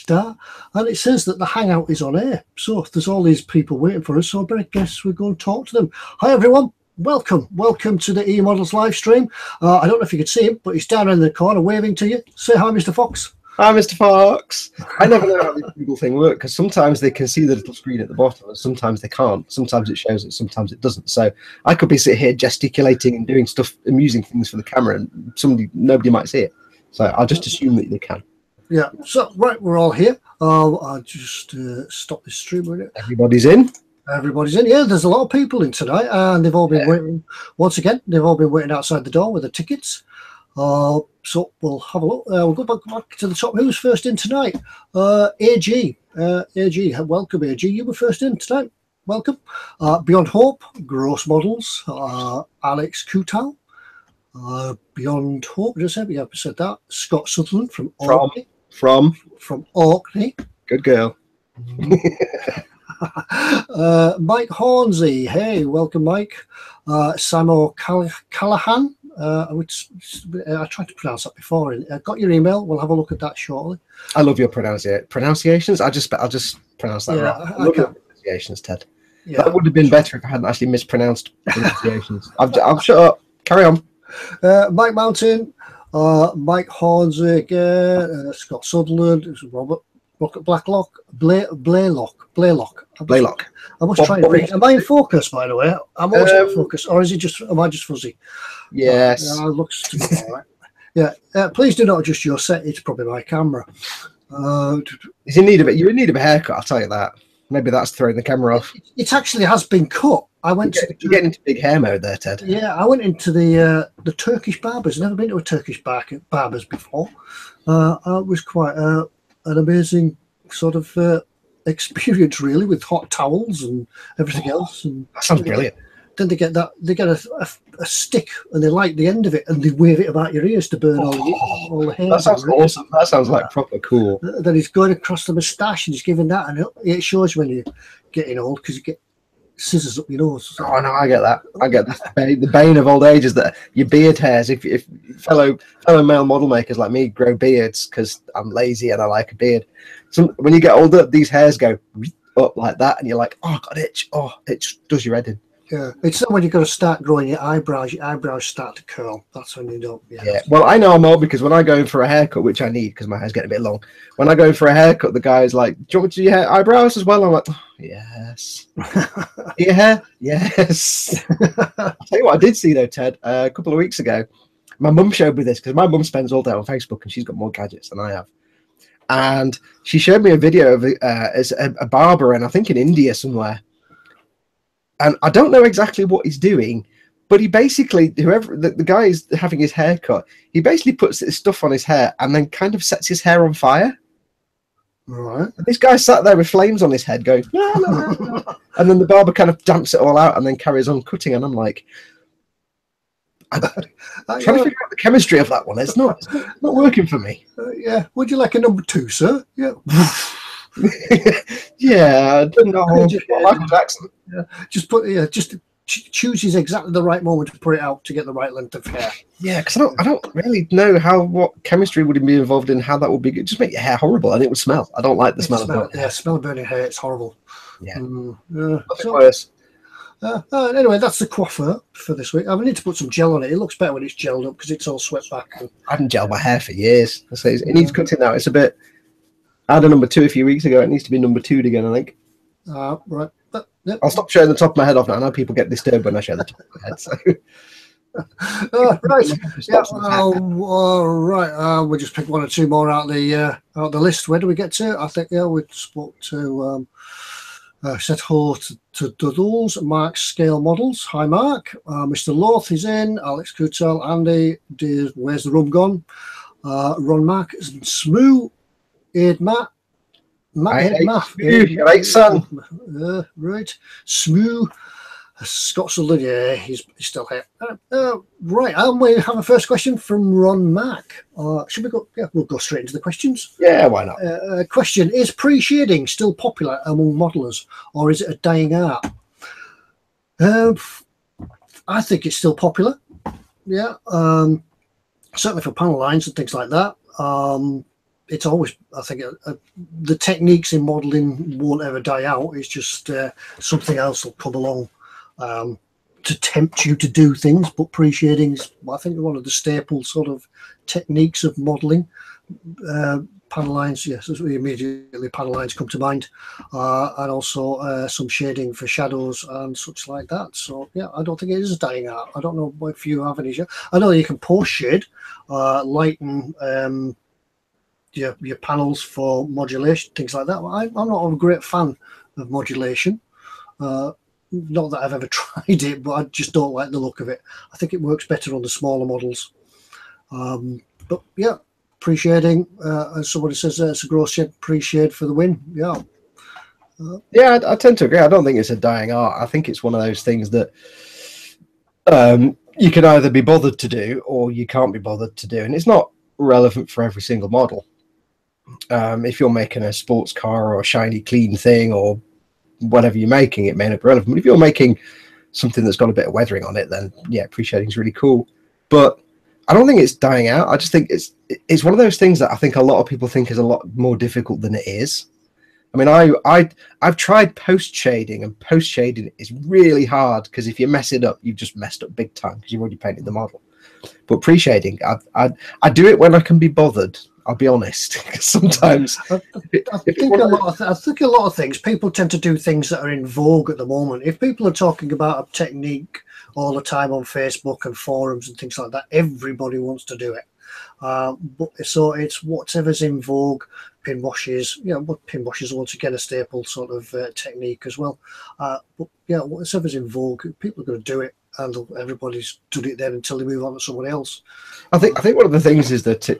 start, and it says that the Hangout is on air. So there's all these people waiting for us, so I guess we're going to talk to them. Hi, everyone. Welcome to the eModels live stream. I don't know if you can see him, but he's down in the corner waving to you. Say hi, Mr. Fox. Hi, Mr. Fox. I never know how this Google thing works, because sometimes they can see the little screen at the bottom and sometimes they can't. Sometimes it shows it, sometimes it doesn't. So I could be sitting here gesticulating and doing stuff, amusing things for the camera, and nobody might see it. So I'll just assume that they can. Yeah, so right, we're all here. I'll just stop this stream with it. Everybody's in. Everybody's in. Yeah, there's a lot of people in tonight, and they've all been waiting. Once again, they've all been waiting outside the door with the tickets. So we'll have a look. We'll go back to the top. Who's first in tonight? AG. AG. Welcome, AG. You were first in tonight. Welcome. Beyond Hope. Gross Models. Alex Kutal. Beyond Hope. Just said we have said that. Scott Sutherland from Orkney. From Orkney. Good girl. Mike Hornsey. Hey, welcome, Mike. Samo Callahan. I tried to pronounce that before. I got your email. We'll have a look at that shortly. I love your pronunciations. I'll just pronounce that right. I love your pronunciations, Ted. Yeah. That would have been better if I hadn't actually mispronounced pronunciations. I'll shut up. Carry on. Mike Mountain, Mike Hornsey again, Scott Sutherland, Robert Blacklock, Blaylock. I must try and read. Am I in focus, by the way? I'm always in focus, or is it just? Am I just fuzzy? Yes. It looks to be all right. Yeah. Please do not adjust your set. It's probably my camera. He's in need of it. You're in need of a haircut. I'll tell you that. Maybe that's throwing the camera off. It actually has been cut. You're getting into big hair mode there, Ted. Yeah, I went into the Turkish barbers. Never been to a Turkish barbers before. It was quite an amazing sort of experience, really, with hot towels and everything else. And that sounds brilliant. Then they get a stick and they light the end of it and they wave it about your ears to burn all the hair. That sounds awesome. That sounds like proper cool. Then he's going across the moustache and he's giving that, and it shows when you're getting old because you get scissors up your nose. Oh no, I get that. I get that. The bane of old age is that your beard hairs. If fellow male model makers like me grow beards because I'm lazy and I like a beard. So when you get older, these hairs go up like that, and you're like, oh, I've got an itch. Oh, it just does your head in. Yeah, it's not when you've got to start growing your eyebrows. Your eyebrows start to curl. That's when you don't. Yeah. Well, I know I'm old because when I go in for a haircut, which I need because my hair's getting a bit long. When I go in for a haircut, the guy's like, "Do you want me to do your eyebrows as well?" I'm like, oh, "Yes." Your hair? Yes. I'll tell you what I did see though, Ted. A couple of weeks ago, my mum showed me this because my mum spends all day on Facebook and she's got more gadgets than I have. And she showed me a video of a barber, and I think in India somewhere. And I don't know exactly what he's doing, but he basically, the guy is having his hair cut, he basically puts this stuff on his hair and then kind of sets his hair on fire. Right. And this guy sat there with flames on his head going, la, la, la. And then the barber kind of damps it all out and then carries on cutting. And I'm like, I'm trying to figure out the chemistry of that one. It's not working for me. Yeah. Would you like a number 2, sir? Yeah. Yeah, no, Michael Jackson. Yeah, just chooses exactly the right moment to put it out to get the right length of hair. Yeah, because I don't really know what chemistry would be involved in how that would be good. Just make your hair horrible and it would smell. I don't like the smell of burning hair. Yeah, smell of burning hair. It's horrible. Yeah, nothing worse. Anyway, that's the coiffeur for this week. I need to put some gel on it. It looks better when it's gelled up because it's all swept back. I haven't gelled my hair for years. I say it needs cutting now. It's a bit. I had a number 2 a few weeks ago. It needs to be number 2'd again, I think. Right. Yep. I'll stop showing the top of my head off now. I know people get disturbed when I show the top of my head. So. Right. Yeah. Right. We'll just pick 1 or 2 more out the list. Where do we get to? I think we spoke to said hello to Doodles, Mark Scale Models. Hi, Mark. Mr. Loth is in. Alex Kutel, Andy. Where's the rum gone? Ron Mark, Smoo. Aid Matt. Right, son. Right. Smoo. Scott Sutherland, yeah, he's still here. Right, and we have a first question from Ron Mack. Should we go? Yeah, we'll go straight into the questions. Yeah, why not? Question: is pre-shading still popular among modelers, or is it a dying art? I think it's still popular. Yeah, certainly for panel lines and things like that. it's always, I think, the techniques in modelling won't ever die out. It's just something else will come along to tempt you to do things. But pre-shading is, I think, one of the staple sort of techniques of modelling. Panel lines, yes, immediately panel lines come to mind, and also some shading for shadows and such like that. So yeah, I don't think it is dying out. I don't know if you have any. I know you can post shade, lighten your panels for modulation, things like that. I'm not a great fan of modulation. Not that I've ever tried it, but I just don't like the look of it. I think it works better on the smaller models. But yeah, pre-shading, as somebody says, it's a gross shade, pre-shade for the win. Yeah. Yeah, I tend to agree. I don't think it's a dying art. I think it's one of those things that you can either be bothered to do or you can't be bothered to do. And it's not relevant for every single model. If you're making a sports car or a shiny, clean thing or whatever you're making, it may not be relevant. But if you're making something that's got a bit of weathering on it, then yeah, pre-shading is really cool. But I don't think it's dying out. I just think it's one of those things that I think a lot of people think is a lot more difficult than it is. I mean, I've tried post shading, and post shading is really hard because if you mess it up, you've just messed up big time because you've already painted the model. But pre-shading, I do it when I can be bothered. I'll be honest. Sometimes I think a lot of things, people tend to do things that are in vogue at the moment. If people are talking about a technique all the time on Facebook and forums and things like that, everybody wants to do it. But so it's whatever's in vogue. Pin washes, but pin washes are once again a staple sort of technique as well. But yeah, whatever's in vogue, people are going to do it, and everybody's done it then until they move on to someone else. I think one of the things is that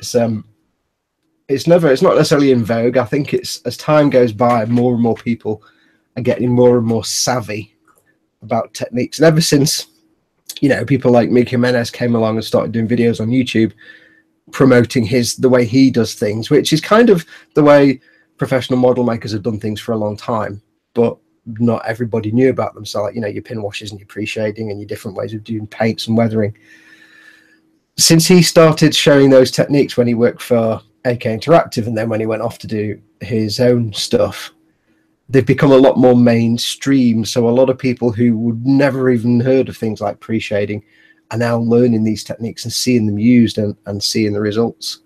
it's not necessarily in vogue. I think it's, as time goes by, more and more people are getting more and more savvy about techniques. And ever since, people like Miki Jimenez came along and started doing videos on YouTube promoting the way he does things, which is kind of the way professional model makers have done things for a long time, but not everybody knew about them. So like, your pin washes and your pre-shading and your different ways of doing paints and weathering. Since he started showing those techniques when he worked for AK Interactive, and then when he went off to do his own stuff, they've become a lot more mainstream. So a lot of people who would never even heard of things like pre-shading are now learning these techniques and seeing them used and seeing the results.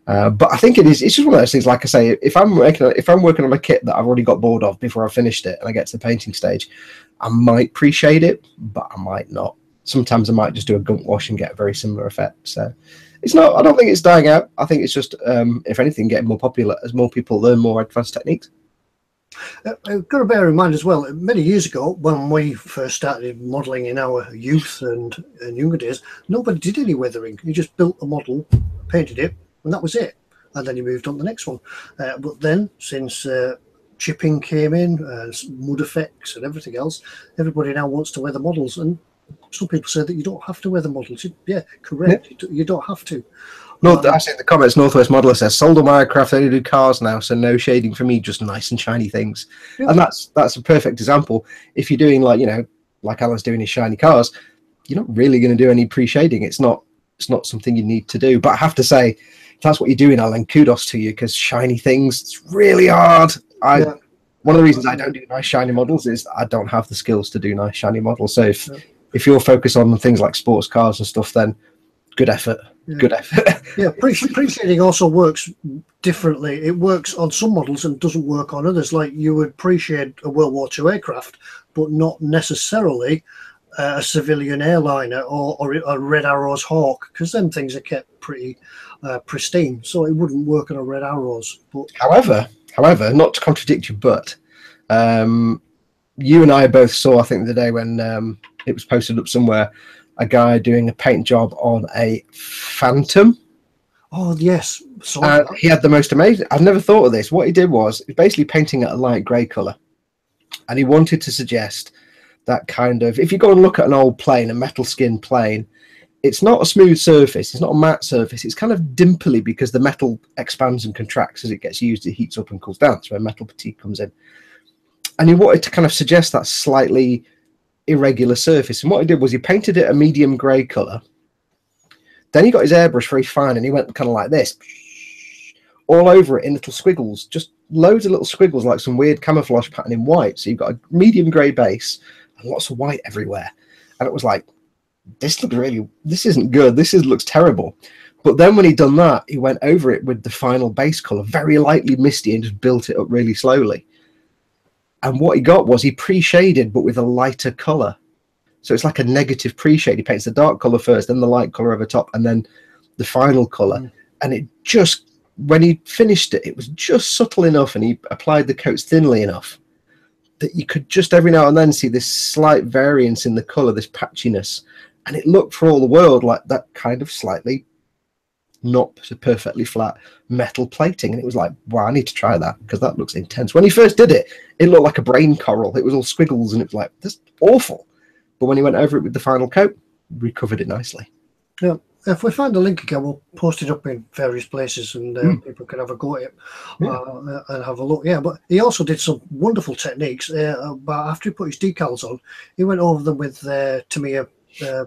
But I think it's just one of those things. Like I say, if I'm working on a kit that I've already got bored of before I finished it and I get to the painting stage, I might pre-shade it, but I might not. Sometimes I might just do a gunk wash and get a very similar effect. So it's not. I don't think it's dying out. I think it's just, if anything, getting more popular as more people learn more advanced techniques. I've got to bear in mind as well, many years ago, when we first started modelling in our youth and younger days, nobody did any weathering. You just built a model, painted it, and that was it. And then you moved on to the next one. But then, since chipping came in, mud effects and everything else, everybody now wants to weather models. And some people say that you don't have to weather models. Yeah, correct. Yeah. You don't have to. I see in the comments, Northwest Modeler says, sold on my aircraft, only do cars now, so no shading for me, just nice and shiny things. Yeah. And that's a perfect example. If you're doing like Alan's doing his shiny cars, you're not really going to do any pre-shading. It's not something you need to do. But I have to say, if that's what you're doing, Alan, kudos to you, because shiny things, it's really hard. One of the reasons I don't do nice shiny models is I don't have the skills to do nice shiny models. So if you're focused on things like sports cars and stuff, then good effort. Yeah. Good effort. Yeah, pre-shading also works differently. It works on some models and doesn't work on others. Like you would pre-shade a World War II aircraft, but not necessarily a civilian airliner or a Red Arrows Hawk, because them things are kept pretty pristine. So it wouldn't work on a Red Arrows. But however, not to contradict you, but you and I both saw, I think, the day when it was posted up somewhere, a guy doing a paint job on a Phantom. Oh, yes. He had the most amazing... I've never thought of this. What he did was basically painting it a light grey colour. And he wanted to suggest that kind of... If you go and look at an old plane, a metal skin plane, it's not a smooth surface. It's not a matte surface. It's kind of dimply because the metal expands and contracts as it gets used. It heats up and cools down. That's where metal fatigue comes in. And he wanted to kind of suggest that slightly irregular surface, and what he did was he painted it a medium grey colour. Then he got his airbrush very fine and he went kind of like this all over it in little squiggles, just loads of little squiggles, like some weird camouflage pattern in white. So you've got a medium grey base and lots of white everywhere. And it was like, this isn't good. Looks terrible. But then when he'd done that, he went over it with the final base colour, very lightly misty, and just built it up really slowly. And what he got was he pre-shaded, but with a lighter colour. So it's like a negative pre-shade. He paints the dark colour first, then the light colour over top, and then the final colour. And it just, when he finished it, it was just subtle enough, and he applied the coats thinly enough that you could just every now and then see this slight variance in the colour, this patchiness. And it looked for all the world like that kind of slightly not perfectly flat metal plating. And it was like, wow, I need to try that because that looks intense. When he first did it, it looked like a brain coral. It was all squiggles and it was like, this is awful. But when he went over it with the final coat, recovered it nicely. Yeah. If we find the link again, we'll post it up in various places and people can have a go at it and have a look. Yeah, but he also did some wonderful techniques. But after he put his decals on, he went over them with Tamiya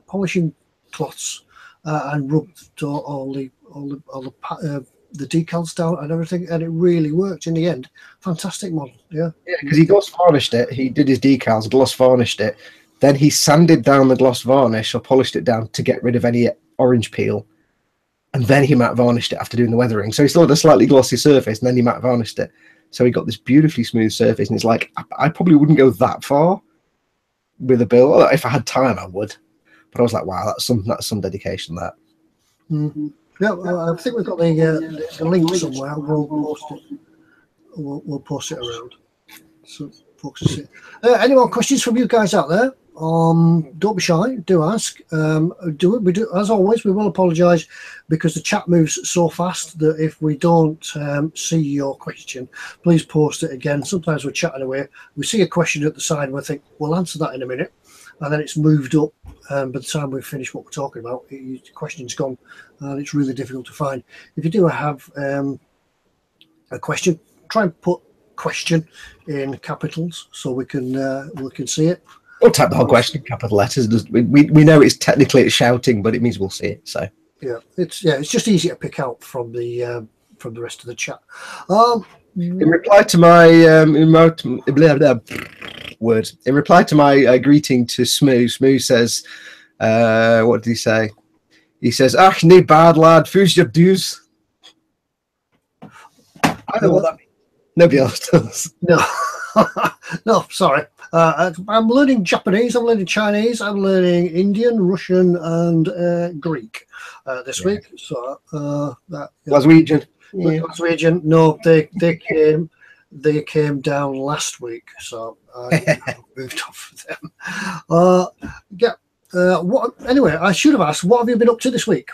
polishing cloths and rubbed all the decals down and everything, and it really worked in the end. Fantastic model. Yeah, because he gloss varnished it. He did his decals, gloss varnished it. Then he sanded down the gloss varnish or polished it down to get rid of any orange peel, and then he matte varnished it after doing the weathering. So he still had a slightly glossy surface, and then he matte varnished it. So he got this beautifully smooth surface, and it's like, I probably wouldn't go that far with a bill. If I had time, I would. But I was like, wow, that's some dedication, that. Yeah, I think we've got the link somewhere. We'll post it. We'll post it around, so folks can see it. Any more questions from you guys out there? Don't be shy. Do ask. We do as always. We will apologise because the chat moves so fast that if we don't see your question, please post it again. Sometimes we're chatting away. We see a question at the side, and we think we'll answer that in a minute, and then it's moved up. By the time we've finished what we're talking about, the question's gone, and it's really difficult to find. If you do have a question, try and put question in capitals so we can see it. We'll type the whole question in capital letters. We know it's technically shouting, but it means we'll see it. So yeah, it's just easy to pick out from the rest of the chat. In reply to my words, in reply to my greeting to Smoo says, what did he say? He says, "Ach, nee, bad lad, foo's your dues." I know what that means. Nobody else does. No, no, sorry. I'm learning Japanese, I'm learning Chinese, I'm learning Indian, Russian, and Greek this week. So Glaswegian. Yeah. Glaswegian. No, they came down last week, so I moved off of them. Anyway, I should have asked, what have you been up to this week?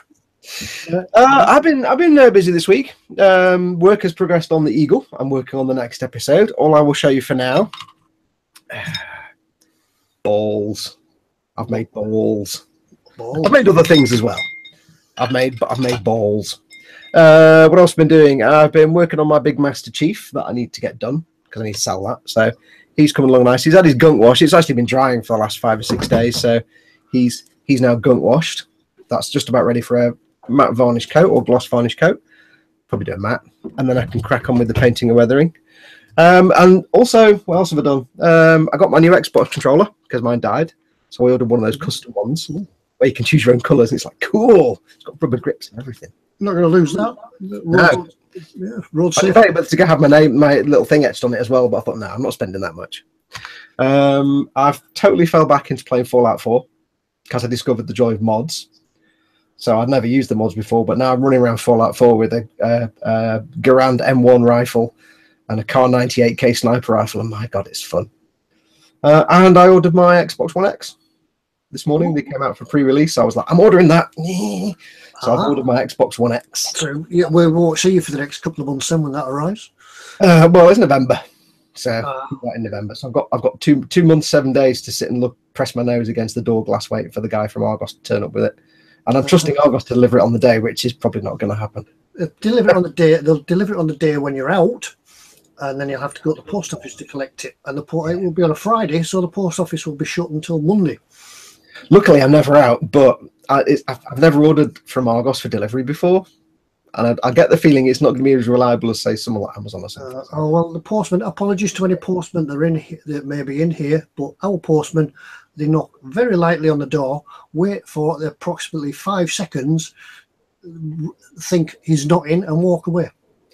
I've been busy this week. Work has progressed on the Eagle. I'm working on the next episode. All I will show you for now. Balls. I've made balls. I've made other things as well. I've made balls. What else have I been doing? I've been working on my big Master Chief that I need to get done because I need to sell that. So he's coming along nice. He's had his gunk wash. It's actually been drying for the last 5 or 6 days. So he's now gunk washed. That's just about ready for a matte varnish coat or gloss varnish coat. Probably do a matte, and then I can crack on with the painting and weathering. And also, what else have I done? I got my new Xbox controller because mine died, so I ordered one of those custom ones where you can choose your own colours, and it's like cool. It's got rubber grips and everything. I'm not going to lose that. No. Yeah, road safe. I but to have my name, my little thing etched on it as well, but I thought, no, I'm not spending that much. I've totally fell back into playing Fallout 4 because I discovered the joy of mods. So I'd never used the mods before, but now I'm running around Fallout 4 with a Garand M1 rifle and a Kar 98K sniper rifle, and my God, it's fun. And I ordered my Xbox One X this morning. They came out for pre-release, so I was like, I'm ordering that. So I've ordered my Xbox One X. So yeah, we won't see you for the next couple of months then when that arrives. Well, it's November, so in November. So I've got two months, 7 days to sit and press my nose against the door glass, waiting for the guy from Argos to turn up with it. And I'm trusting Argos to deliver it on the day, which is probably not going to happen. Deliver it on the day. They'll deliver it on the day when you're out, and then you'll have to go to the post office to collect it. And it will be on a Friday, so the post office will be shut until Monday. Luckily, I'm never out, but I've never ordered from Argos for delivery before. and I get the feeling it's not going to be as reliable as, say, someone like Amazon or something. Oh well, the postman. Apologies to any postmen that may be in here, but our postmen, they knock very lightly on the door, wait for approximately 5 seconds, think he's not in, and walk away.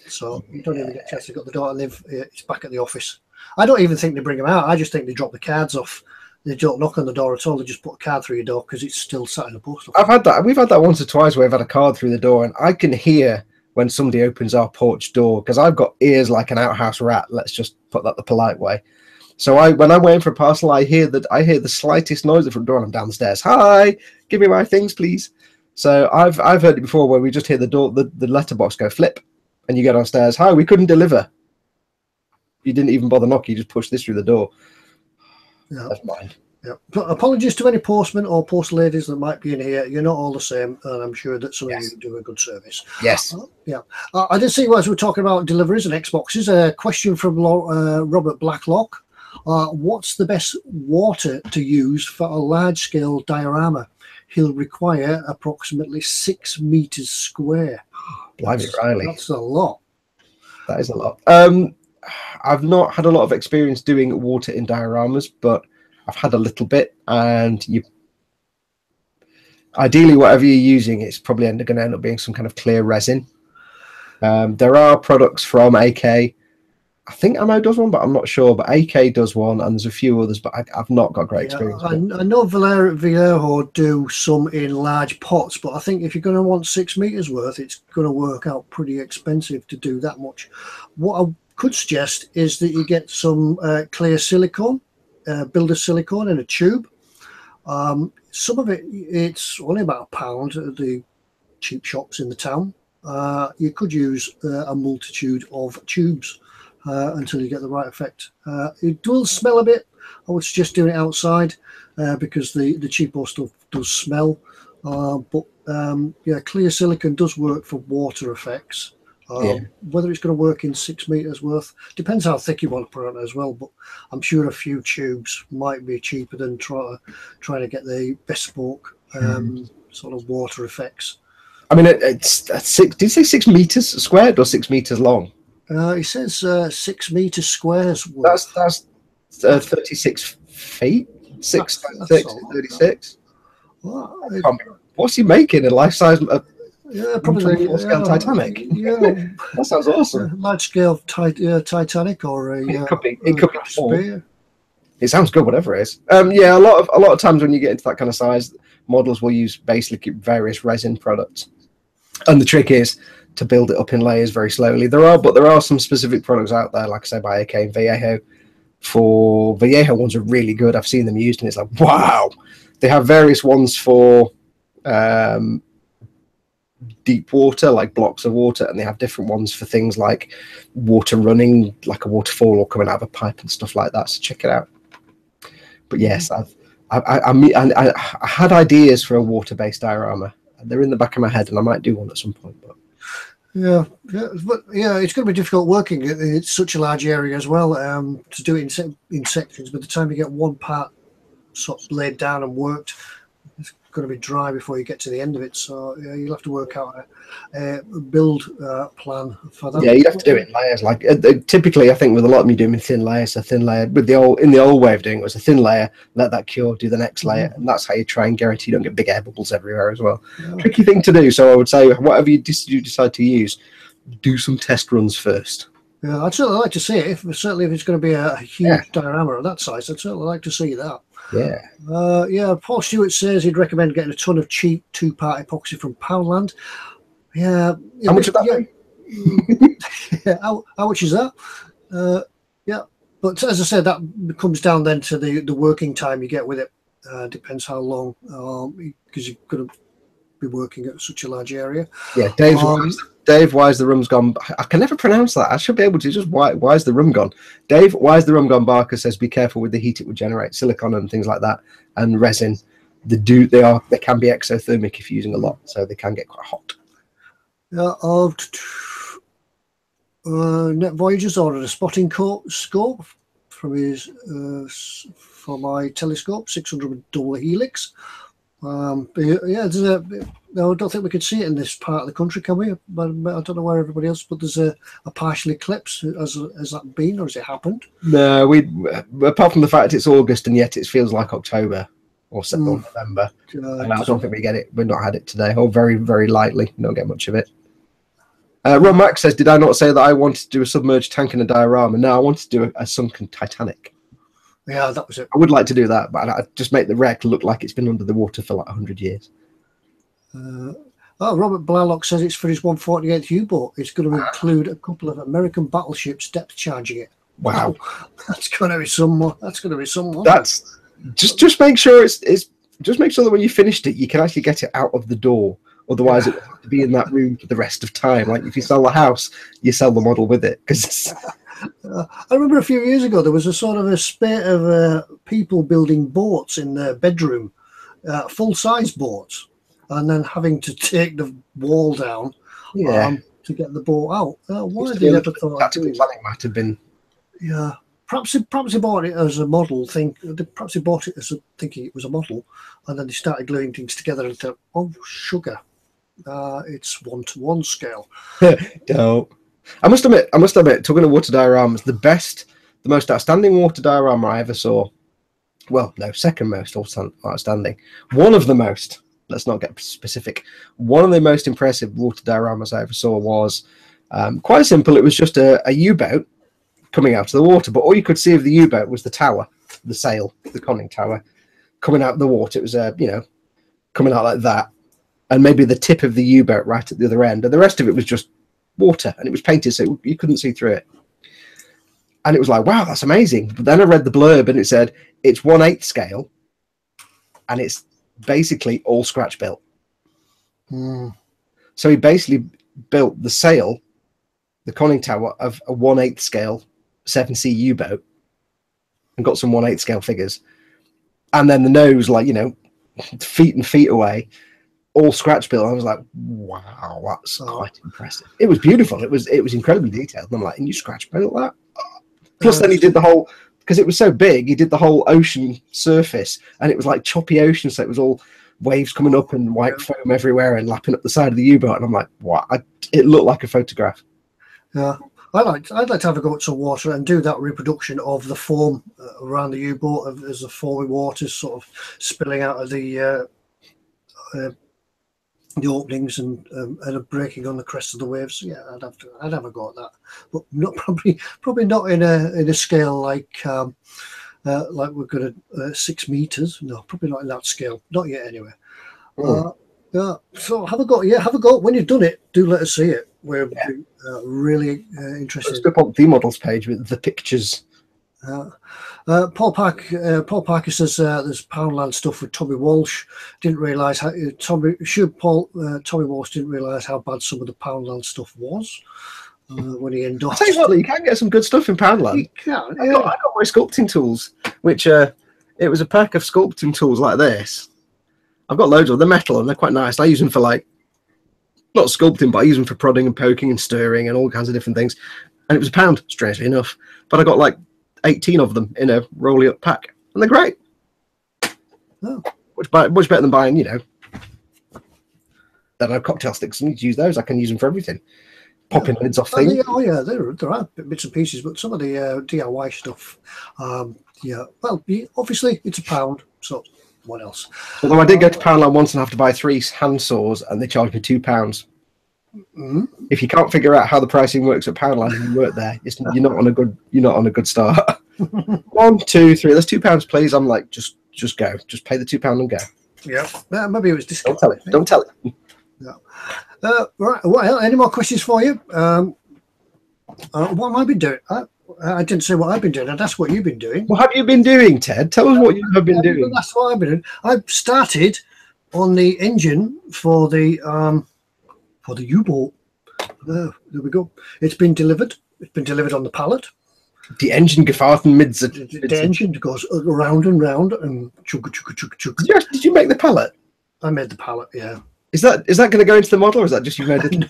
So you don't even get a chance to go to the door, and it's back at the office. I don't even think they bring them out. I just think they drop the cards off. They don't knock on the door at all. They just put a card through your door because it's still sat in the post office. I've had that. We've had that once or twice where I've had a card through the door, and I can hear when somebody opens our porch door because I've got ears like an outhouse rat. Let's just put that the polite way. So when I'm waiting for a parcel, I hear the slightest noise at the front door, and I'm downstairs. Hi, give me my things, please. So I've heard it before where we just hear the door, the letterbox go flip, and you go downstairs. Hi, we couldn't deliver. You didn't even bother knocking. You just pushed this through the door. Yeah. That's mine. Yeah. But apologies to any postmen or post ladies that might be in here. You're not all the same, and I'm sure that some of you do a good service. Yes. Yeah. I did see, as we were talking about deliveries and Xboxes, a question from Robert Blacklock. What's the best water to use for a large-scale diorama? He'll require approximately 6 meters square. Blimey, Riley. That's a lot. That is a lot. I've not had a lot of experience doing water in dioramas, but I've had a little bit, and ideally whatever you're using, it's probably going to end up being some kind of clear resin. There are products from AK. I think Ammo does one, but I'm not sure. But AK does one, and there's a few others, but I've not got great experience. I know Vallejo do some in large pots, but I think if you're going to want 6 meters worth, it's going to work out pretty expensive to do that much. What I could suggest is that you get some clear silicone, builder silicone in a tube. Some of it's only about £1 at the cheap shops in the town. You could use a multitude of tubes until you get the right effect. It will smell a bit. I would suggest doing it outside because the cheapo stuff does smell. Yeah, clear silicone does work for water effects. Whether it's going to work in 6 meters worth depends how thick you want to put it on as well, but I'm sure a few tubes might be cheaper than trying to get the bespoke sort of water effects. I mean, it's 6. Did you say 6 meters squared or 6 meters long? He says 6 meters squares worth. That's 36 feet. 6 times 6 is 36. What's he making? A life size? Yeah, probably scale Titanic. Yeah, that sounds awesome. Large scale Titanic, or it could be Spear. It sounds good, whatever it is. Yeah, a lot of times when you get into that kind of size, models will use basically various resin products, and the trick is to build it up in layers very slowly. There are some specific products out there, like I say, by AK and Vallejo. For Vallejo ones are really good. I've seen them used, and it's like, wow. They have various ones for deep water, like blocks of water, and they have different ones for things like water running, like a waterfall, or coming out of a pipe and stuff like that. So check it out. But yes, I had ideas for a water-based diorama. They're in the back of my head, and I might do one at some point. But but it's going to be difficult working. It's such a large area as well to do it in sections. By the time you get one part sort of laid down and worked, it's going to be dry before you get to the end of it. So you'll have to work out a build plan for that. Yeah, you have to do it in layers. Like typically, I think with a lot of them, you do them in thin layers. A thin layer, but in the old way of doing it was a thin layer, let that cure, do the next layer, and that's how you try and guarantee you don't get big air bubbles everywhere as well. Yeah. Tricky thing to do. So I would say, whatever you decide to use, do some test runs first. Yeah, I'd certainly like to see it. Certainly, if it's going to be a huge diorama of that size, I'd certainly like to see that. Yeah. Paul Stewart says he'd recommend getting a ton of cheap 2-part epoxy from Poundland. Yeah. How much would that be? How much is that? But as I said, that comes down then to the working time you get with it. Depends how long, because you're going to be working at such a large area. Yeah, Dave, why's the room's gone? I can never pronounce that. I should be able to. Just why's the room gone? Dave, why's the room gone? Barker says, be careful with the heat it would generate. Silicon and things like that, and resin. They can be exothermic if you're using a lot, so they can get quite hot. Yeah, Net Voyagers ordered a spotting scope from his for my telescope, 600 double helix. But yeah, no, I don't think we could see it in this part of the country, can we? But I don't know where everybody else. But there's a partial eclipse. Has that been, or has it happened? No, apart from the fact it's August and yet it feels like October or November. And I don't think we get it. We've not had it today, or very, very lightly. Don't get much of it. Ron Max says, "Did I not say that I wanted to do a submerged tank in a diorama? No, I wanted to do a sunken Titanic. Yeah, that was it. I would like to do that, but I'd just make the wreck look like it's been under the water for like 100 years." Robert Blaylock says it's for his 148th U-boat. It's going to include a couple of American battleships depth charging it. Wow, that's going to be someone. That's going to be someone. That's just make sure it's just make sure that when you finished it, you can actually get it out of the door. Otherwise, it will have to be in that room for the rest of time. Like if you sell the house, you sell the model with it. Because I remember a few years ago there was a sort of a spate of people building boats in their bedroom, full-size boats, and then having to take the wall down to get the boat out. Why did they never thought of doing planning might have been? Yeah, perhaps he bought it as a model. Perhaps he bought it as thinking it was a model, and then they started gluing things together and thought, "Oh, sugar, it's 1:1 scale." No. I must admit, talking of water dioramas, the most outstanding water diorama I ever saw. Well, no, second most outstanding. One of the most. Let's not get specific. One of the most impressive water dioramas I ever saw was quite simple. It was just a U-boat coming out of the water, but all you could see of the U-boat was the tower, the sail, the conning tower, coming out of the water. It was coming out like that, and maybe the tip of the U-boat right at the other end, and the rest of it was just water, and it was painted so you couldn't see through it. And it was like, wow, that's amazing. But then I read the blurb and it said it's 1/8 scale, and it's basically all scratch built. So he basically built the sail, the conning tower of a 1/8 scale 7C U-boat, and got some 1/8 scale figures, and then the nose, like feet and feet away, all scratch built. I was like, wow, that's quite impressive. It was beautiful. It was incredibly detailed. And I'm like, and you scratch built that? Plus, then he did the whole, because it was so big, he did the whole ocean surface, and it was like choppy ocean, so it was all waves coming up and white foam everywhere and lapping up the side of the U-boat. And I'm like, what? It looked like a photograph. Yeah, I'd like to have a go at some water and do that reproduction of the foam around the U-boat as the foamy waters sort of spilling out of the openings and breaking on the crest of the waves. Yeah, I'd have a go at that, but not probably not in a scale like we're going to 6 meters. No, probably not in that scale. Not yet, anyway. Yeah. So have a go. Yeah, have a go. When you've done it, do let us see it. We're really interested. Let's go on the eModels page with the pictures. Paul Parker says there's Poundland stuff with Tommy Walsh. Didn't realise how Tommy Walsh didn't realise how bad some of the Poundland stuff was when he endorsed. I'll tell you what, you can get some good stuff in Poundland. You can, I got my sculpting tools, which it was a pack of sculpting tools like this. I've got loads of them. They're metal and they're quite nice. I use them for not sculpting, but I use them for prodding and poking and stirring and all kinds of different things. And it was £1, strangely enough. But I got like 18 of them in a rolly up pack, and they're great. Oh. Much better than buying, Then I have cocktail sticks. I need to use those. I can use them for everything. Popping lids off things. There are bits and pieces, but some of the DIY stuff, well, obviously it's £1, so what else? Although I did go to Poundland once and have to buy 3 hand saws, and they charged me £2. If you can't figure out how the pricing works at Poundland and you work there, you're not on a good start. 1, 2, 3. That's £2, please. I'm like, just go. Just pay the £2 and go. Yeah, maybe it was discounted. Don't tell it. Yeah. Right. Well, any more questions for you? What have I been doing? I didn't say what I've been doing. That's what you've been doing. What have you been doing, Ted? Tell us what you have been doing. That's what I've been doing. I've started on the engine for the U-boat. There we go. It's been delivered. It's been delivered on the pallet. The engine gefahren mit the engine goes round and round and chugga chugga chugga chugga. Did you make the pallet? I made the pallet. Yeah. Is that going to go into the model, or is that just you made it?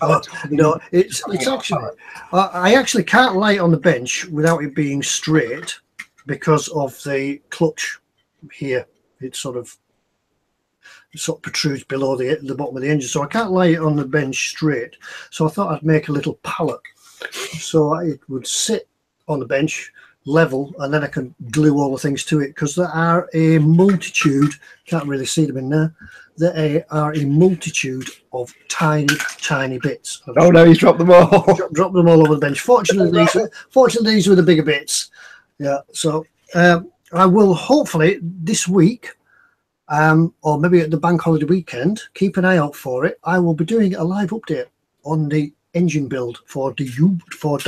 No, it's actually. I actually can't lay it on the bench without it being straight because of the clutch here. It's sort of sort of protrudes below the bottom of the engine, so I can't lay it on the bench straight. So I thought I'd make a little pallet, so it would sit on the bench level, and then I can glue all the things to it, because there are a multitude, can't really see them in there are a multitude of tiny bits. Oh no, he's dropped them all. Drop them all over the bench. Fortunately these were the bigger bits. Yeah, so I will hopefully this week, or maybe at the bank holiday weekend, keep an eye out for it. I will be doing a live update on the engine build for the U-boat.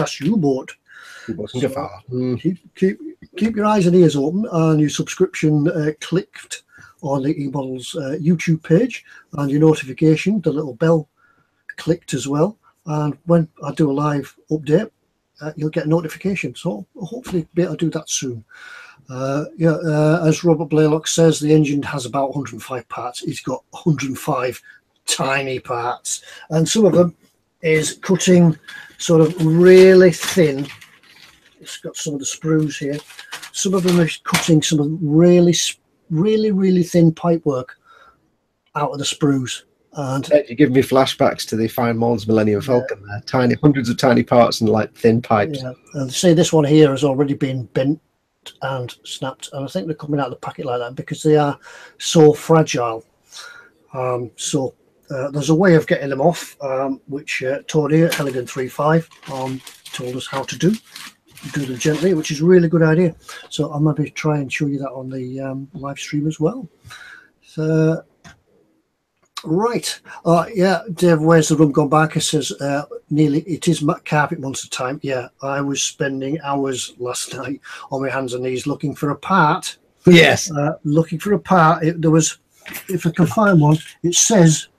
So keep your eyes and ears open, and your subscription clicked on the eModels YouTube page, and your notification, the little bell, clicked as well. And when I do a live update, you'll get a notification. So hopefully be able to do that soon. As Robert Blaylock says, the engine has about 105 parts. It's got 105 tiny parts, and some of them is cutting sort of really thin. It's got some of the sprues here. Some of them are cutting some of really thin pipe work out of the sprues. And you give me flashbacks to the Fine Molds Millennium Falcon there. Tiny, hundreds of tiny parts and like thin pipes. Yeah, and see, this one here has already been bent and snapped, and I think they're coming out of the packet like that because they are so fragile. So there's a way of getting them off, which Tony at Heligan 35 told us how to do them gently, which is a really good idea. So I'll maybe try and show you that on the live stream as well. So right, yeah, Dave, where's the room gone back? It says nearly it is carpet monster time. Yeah, I was spending hours last night on my hands and knees looking for a part. Yes, looking for a part. There was, if I can find one, it says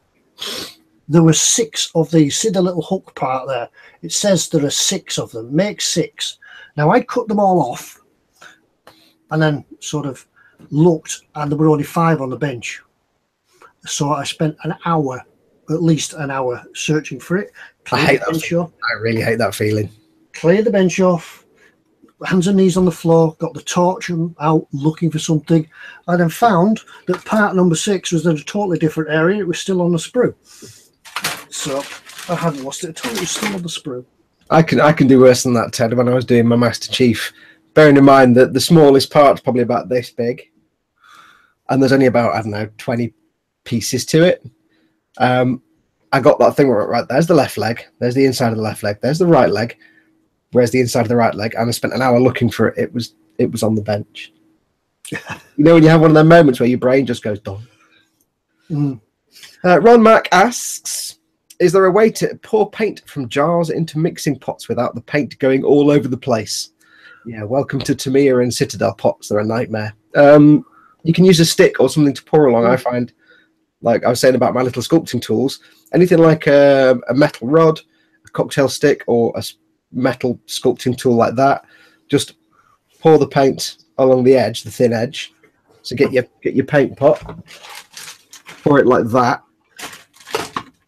there were 6 of these. See the little hook part there? It says there are 6 of them. Make 6. Now I cut them all off and then sort of looked, and there were only 5 on the bench. So I spent an hour, at least an hour, searching for it. I hate that. I really hate that feeling. Clear the bench off, hands and knees on the floor, got the torch out looking for something, and then found that part number 6 was in a totally different area. It was still on the sprue. So I hadn't lost it at all. It was still on the sprue. I can do worse than that, Ted. When I was doing my Master Chief, bearing in mind that the smallest part's probably about this big, and there's only about, I don't know, 20 pieces to it. I got that thing right. There's the left leg. There's the inside of the left leg. There's the right leg. Where's the inside of the right leg? And I spent an hour looking for it. It was on the bench. You know when you have one of them moments where your brain just goes done. Ron Mack asks, is there a way to pour paint from jars into mixing pots without the paint going all over the place? Yeah, welcome to Tamiya and Citadel pots. They're a nightmare. You can use a stick or something to pour along. I find, like I was saying about my little sculpting tools, anything like a metal rod, a cocktail stick, or a metal sculpting tool like that, just pour the paint along the edge, the thin edge. So get your paint pot, pour it like that,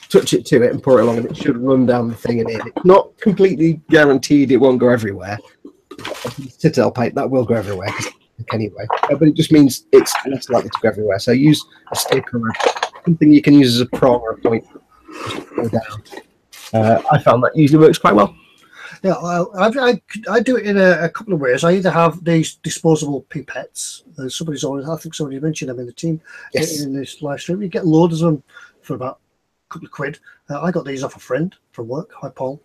touch it to it and pour it along, and it should run down the thing in it. It's not completely guaranteed it won't go everywhere. Citadel paint, that will go everywhere anyway, but it just means it's less likely to go everywhere. So use a stick or something you can use as a prong or a point just to go down. I found that usually works quite well. Yeah, I do it in a couple of ways. I either have these disposable pipettes. I think somebody mentioned them in the team. Yes. In this live stream. You get loads of them for about a couple of quid. I got these off a friend from work. Hi, Paul.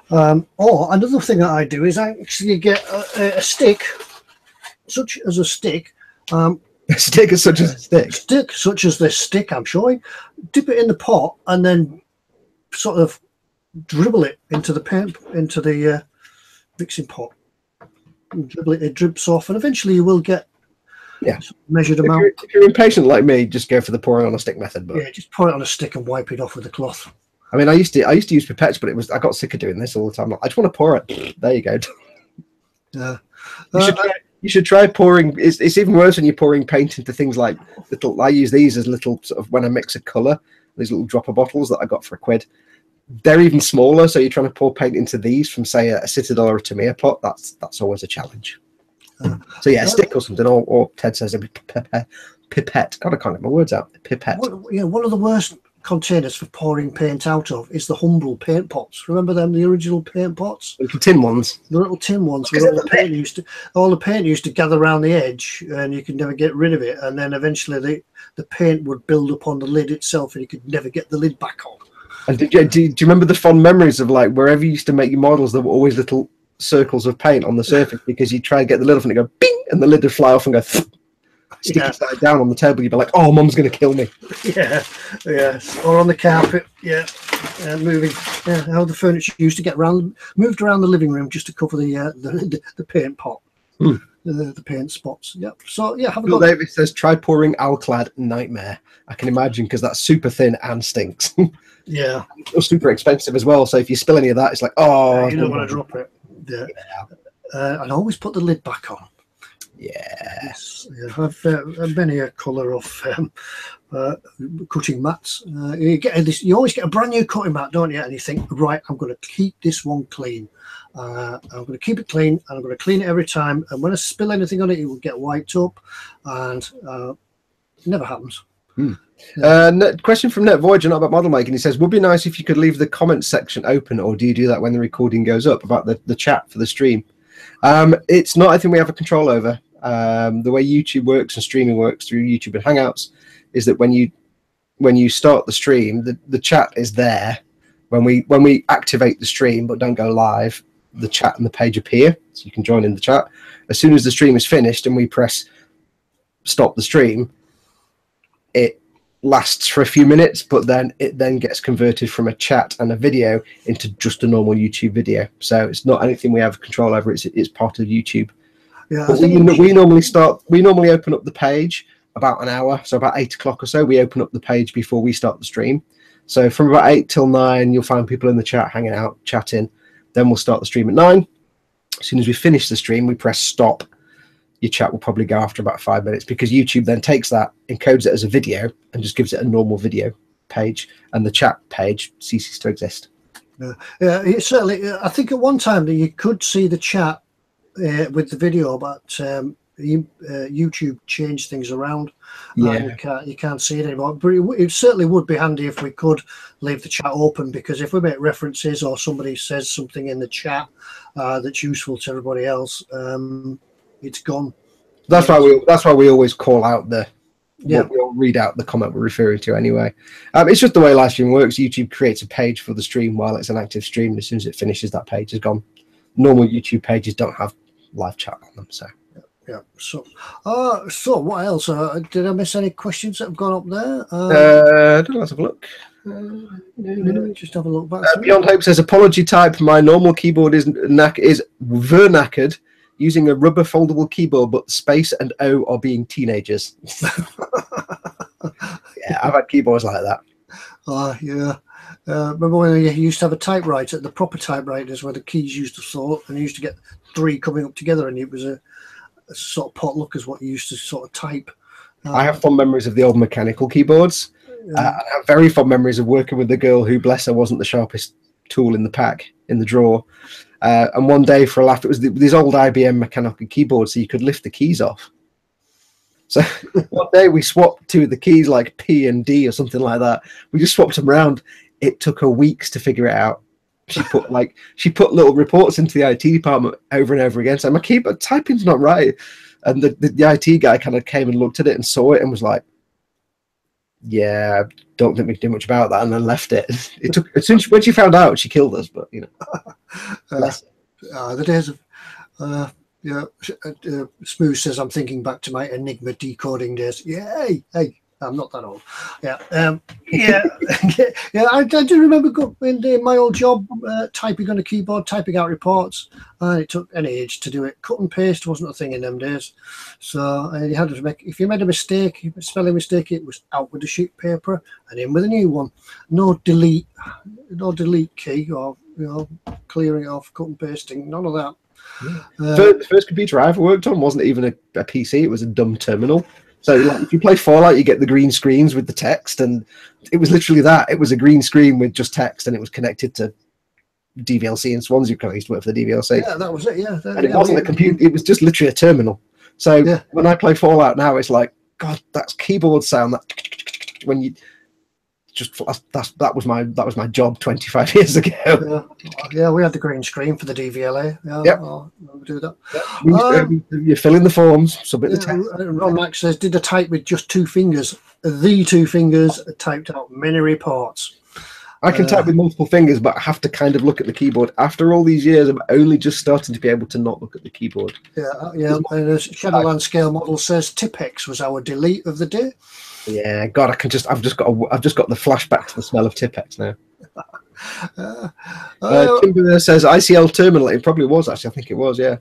Or another thing that I do is I actually get a stick, such as a stick. A stick is such as a stick. Stick such as this stick I'm showing. Dip it in the pot and then sort of dribble it into the mixing pot. Dribble it, it drips off, and eventually you will get measured amount. If you're impatient like me, just go for the pouring on a stick method. But yeah, just pour it on a stick and wipe it off with a cloth. I mean, I used to use pipettes, but I got sick of doing this all the time. I just want to pour it. There you go. Yeah. You should try pouring. It's even worse when you're pouring paint into things like little. I use these as little sort of when I mix a colour. These little dropper bottles that I got for £1. They're even smaller, so you're trying to pour paint into these from, say, a Citadel or a Tamiya pot. That's always a challenge. So yeah, a stick or something, or Ted says pipette. God, I can't get my words out. Pipette. One of the worst containers for pouring paint out of is the Humbrol paint pots. Remember them, the original paint pots? Little tin ones. The little tin ones where all the paint used to gather around the edge, and you could never get rid of it. And then eventually the paint would build up on the lid itself, and you could never get the lid back on. And do you remember the fond memories of like wherever you used to make your models, there were always little circles of paint on the surface because you try and get the lid off and it go bing, and the lid would fly off and go stick it side down on the table. You'd be like, "Oh, Mum's going to kill me." Yeah, or on the carpet. Yeah, moving. Yeah, how the furniture used to get moved around the living room just to cover the paint pot, the paint spots. Yep. So yeah, have a Bill Davis says, "Try pouring Alclad, nightmare." I can imagine because that's super thin and stinks. Yeah, it's super expensive as well. So if you spill any of that, it's like, oh, you don't want to drop it. Yeah, and always put the lid back on. Yes. I've many a colour of cutting mats. You always get a brand new cutting mat, don't you? And you think, right, I'm going to keep this one clean. I'm going to keep it clean, and I'm going to clean it every time. And when I spill anything on it, it will get wiped up, and it never happens. Question from Net Voyager, not about model making. He says, would be nice if you could leave the comments section open, or do you do that when the recording goes up about the chat for the stream? It's not anything we have a control over. The way YouTube works and streaming works through YouTube and Hangouts is that when you start the stream, the chat is there. When we activate the stream but don't go live, the chat and the page appear, so you can join in the chat. As soon as the stream is finished and we press stop the stream, it lasts for a few minutes, but then it gets converted from a chat and a video into just a normal YouTube video. So it's not anything we have control over. It's part of YouTube. Yeah, but we normally open up the page about an hour, so about 8 o'clock or so. We open up the page before we start the stream. So from about 8 till 9, you'll find people in the chat hanging out, chatting. Then we'll start the stream at 9. As soon as we finish the stream, we press stop. Your chat will probably go after about 5 minutes, because YouTube then takes that, encodes it as a video, and just gives it a normal video page, and the chat page ceases to exist. Yeah, certainly. I think at one time that you could see the chat with the video, but YouTube changed things around. Yeah, you can't see it anymore. But it certainly would be handy if we could leave the chat open, because if we make references or somebody says something in the chat that's useful to everybody else, it's gone. That's why we always call out we'll read out the comment we're referring to anyway. It's just the way live stream works. YouTube creates a page for the stream while it's an active stream. As soon as it finishes, that page is gone. Normal YouTube pages don't have live chat on them. So yeah. So what else? Did I miss any questions that have gone up there? Let's have a look. Just have a look back. Beyond Hope says, apology type. My normal keyboard is knackered. Using a rubber foldable keyboard, but space and O are being teenagers. Yeah, I've had keyboards like that. Yeah. Remember when you used to have a typewriter, the proper typewriters where the keys used to sort, and you used to get 3 coming up together, and it was a sort of potluck is what you used to sort of type. I have fond memories of the old mechanical keyboards. I have very fond memories of working with the girl who, bless her, wasn't the sharpest tool in the pack, in the drawer. And one day, for a laugh, it was these old IBM mechanical keyboards, so you could lift the keys off. So one day we swapped 2 of the keys, like P and D or something like that. We just swapped them around. It took her weeks to figure it out. She put little reports into the IT department over and over again, saying my keyboard typing's not right. And the IT guy kind of came and looked at it and saw it and was like, "Yeah, don't think we can do much about that," and then left it. It took when she found out, she killed us. But you know, the days of Smooth says, I'm thinking back to my Enigma decoding days. Yay! Hey, I'm not that old. Yeah, yeah. I do remember in my old job, typing on a keyboard, typing out reports. It took an age to do it. Cut and paste wasn't a thing in them days, so you had to make. If you made a mistake, a spelling mistake, it was out with the sheet paper and in with a new one. No delete key or clearing it off, cut and pasting. None of that. The first computer I ever worked on wasn't even a PC. It was a dumb terminal. So like, if you play Fallout, you get the green screens with the text, and it was literally that. It was a green screen with just text, and it was connected to DVLC in Swansea. I used to work for the DVLC. Yeah, that was it. Yeah, and it wasn't a computer; it was just literally a terminal. So when I play Fallout now, it's like God, that's keyboard sound. That when you just that was my job 25 years ago. Yeah, we had the green screen for the DVLA. Yeah, Yep. we do that. Yep. You fill in the forms, submit the test. Ron Max says, did I type with just 2 fingers? The 2 fingers typed out many reports. I can type with multiple fingers, but I have to kind of look at the keyboard. After all these years, I'm only just starting to be able to not look at the keyboard. Yeah. And Shadowland Scale Model says Tipex was our delete of the day. Yeah, God, I've just got the flashback to the smell of Tipex now. Timber says ICL terminal. It probably was actually. I think it was. Yeah.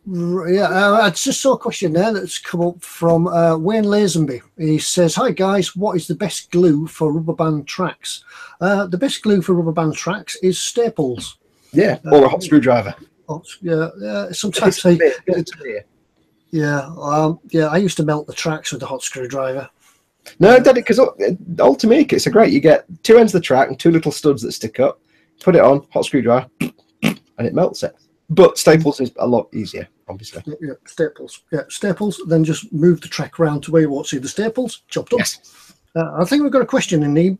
Yeah, I just saw a question there that's come up from Wayne Lazenby. He says, "Hi guys, what is the best glue for rubber band tracks?" The best glue for rubber band tracks is staples. Yeah, or a hot screwdriver. Sometimes I used to melt the tracks with the hot screwdriver. No, Daddy, because ultimately it's a great. You get 2 ends of the track and 2 little studs that stick up. Put it on hot screwdriver, and it melts it. But staples is a lot easier, obviously. Yeah, staples. Yeah, staples. Then just move the track around to where you won't see the staples. Job done. Yes. I think we've got a question in the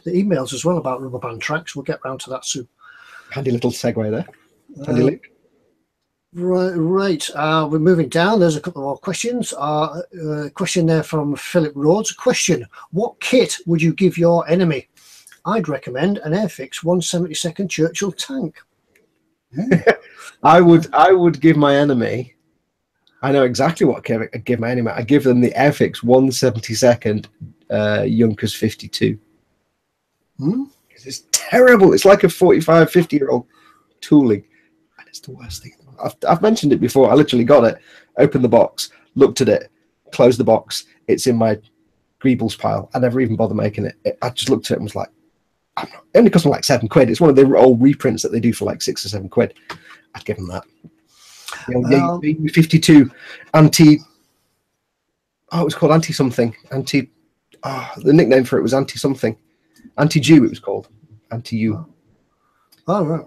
emails as well about rubber band tracks. We'll get round to that soon. Handy little segue there. Handy link. Right. We're moving down. There's a couple more questions. Question there from Philip Rhodes. Question: what kit would you give your enemy? I'd recommend an Airfix 172nd Churchill tank. I would give my enemy. I know exactly what I'd give my enemy. I give them the Airfix 172nd Junkers 52. It's terrible. It's like a 45, 50-year-old tooling, and it's the worst thing. I've mentioned it before. I literally got it, opened the box, looked at it, closed the box. It's in my Greebles pile. I never even bothered making it. I just looked at it and was like, it only cost me like £7. It's one of the old reprints that they do for like £6 or £7. I'd give them that. The 52 anti. Oh, it was called anti something. Anti. Oh, the nickname for it was anti something. Anti Jew. It was called anti U. Oh right.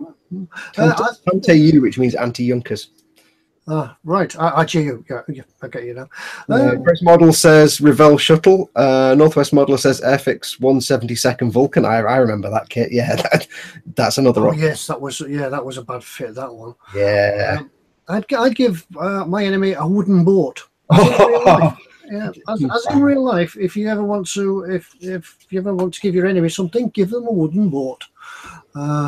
Anti U, which means anti Junkers. Right. I get you. Yeah, I get you now. First model says Revell Shuttle. Northwest Modeler says Airfix 172nd Vulcan. I remember that kit. Yeah, that's another one. Yes, that was a bad fit, that one. Yeah. I'd give my enemy a wooden boat. As in real life, if you ever want to give your enemy something, give them a wooden boat.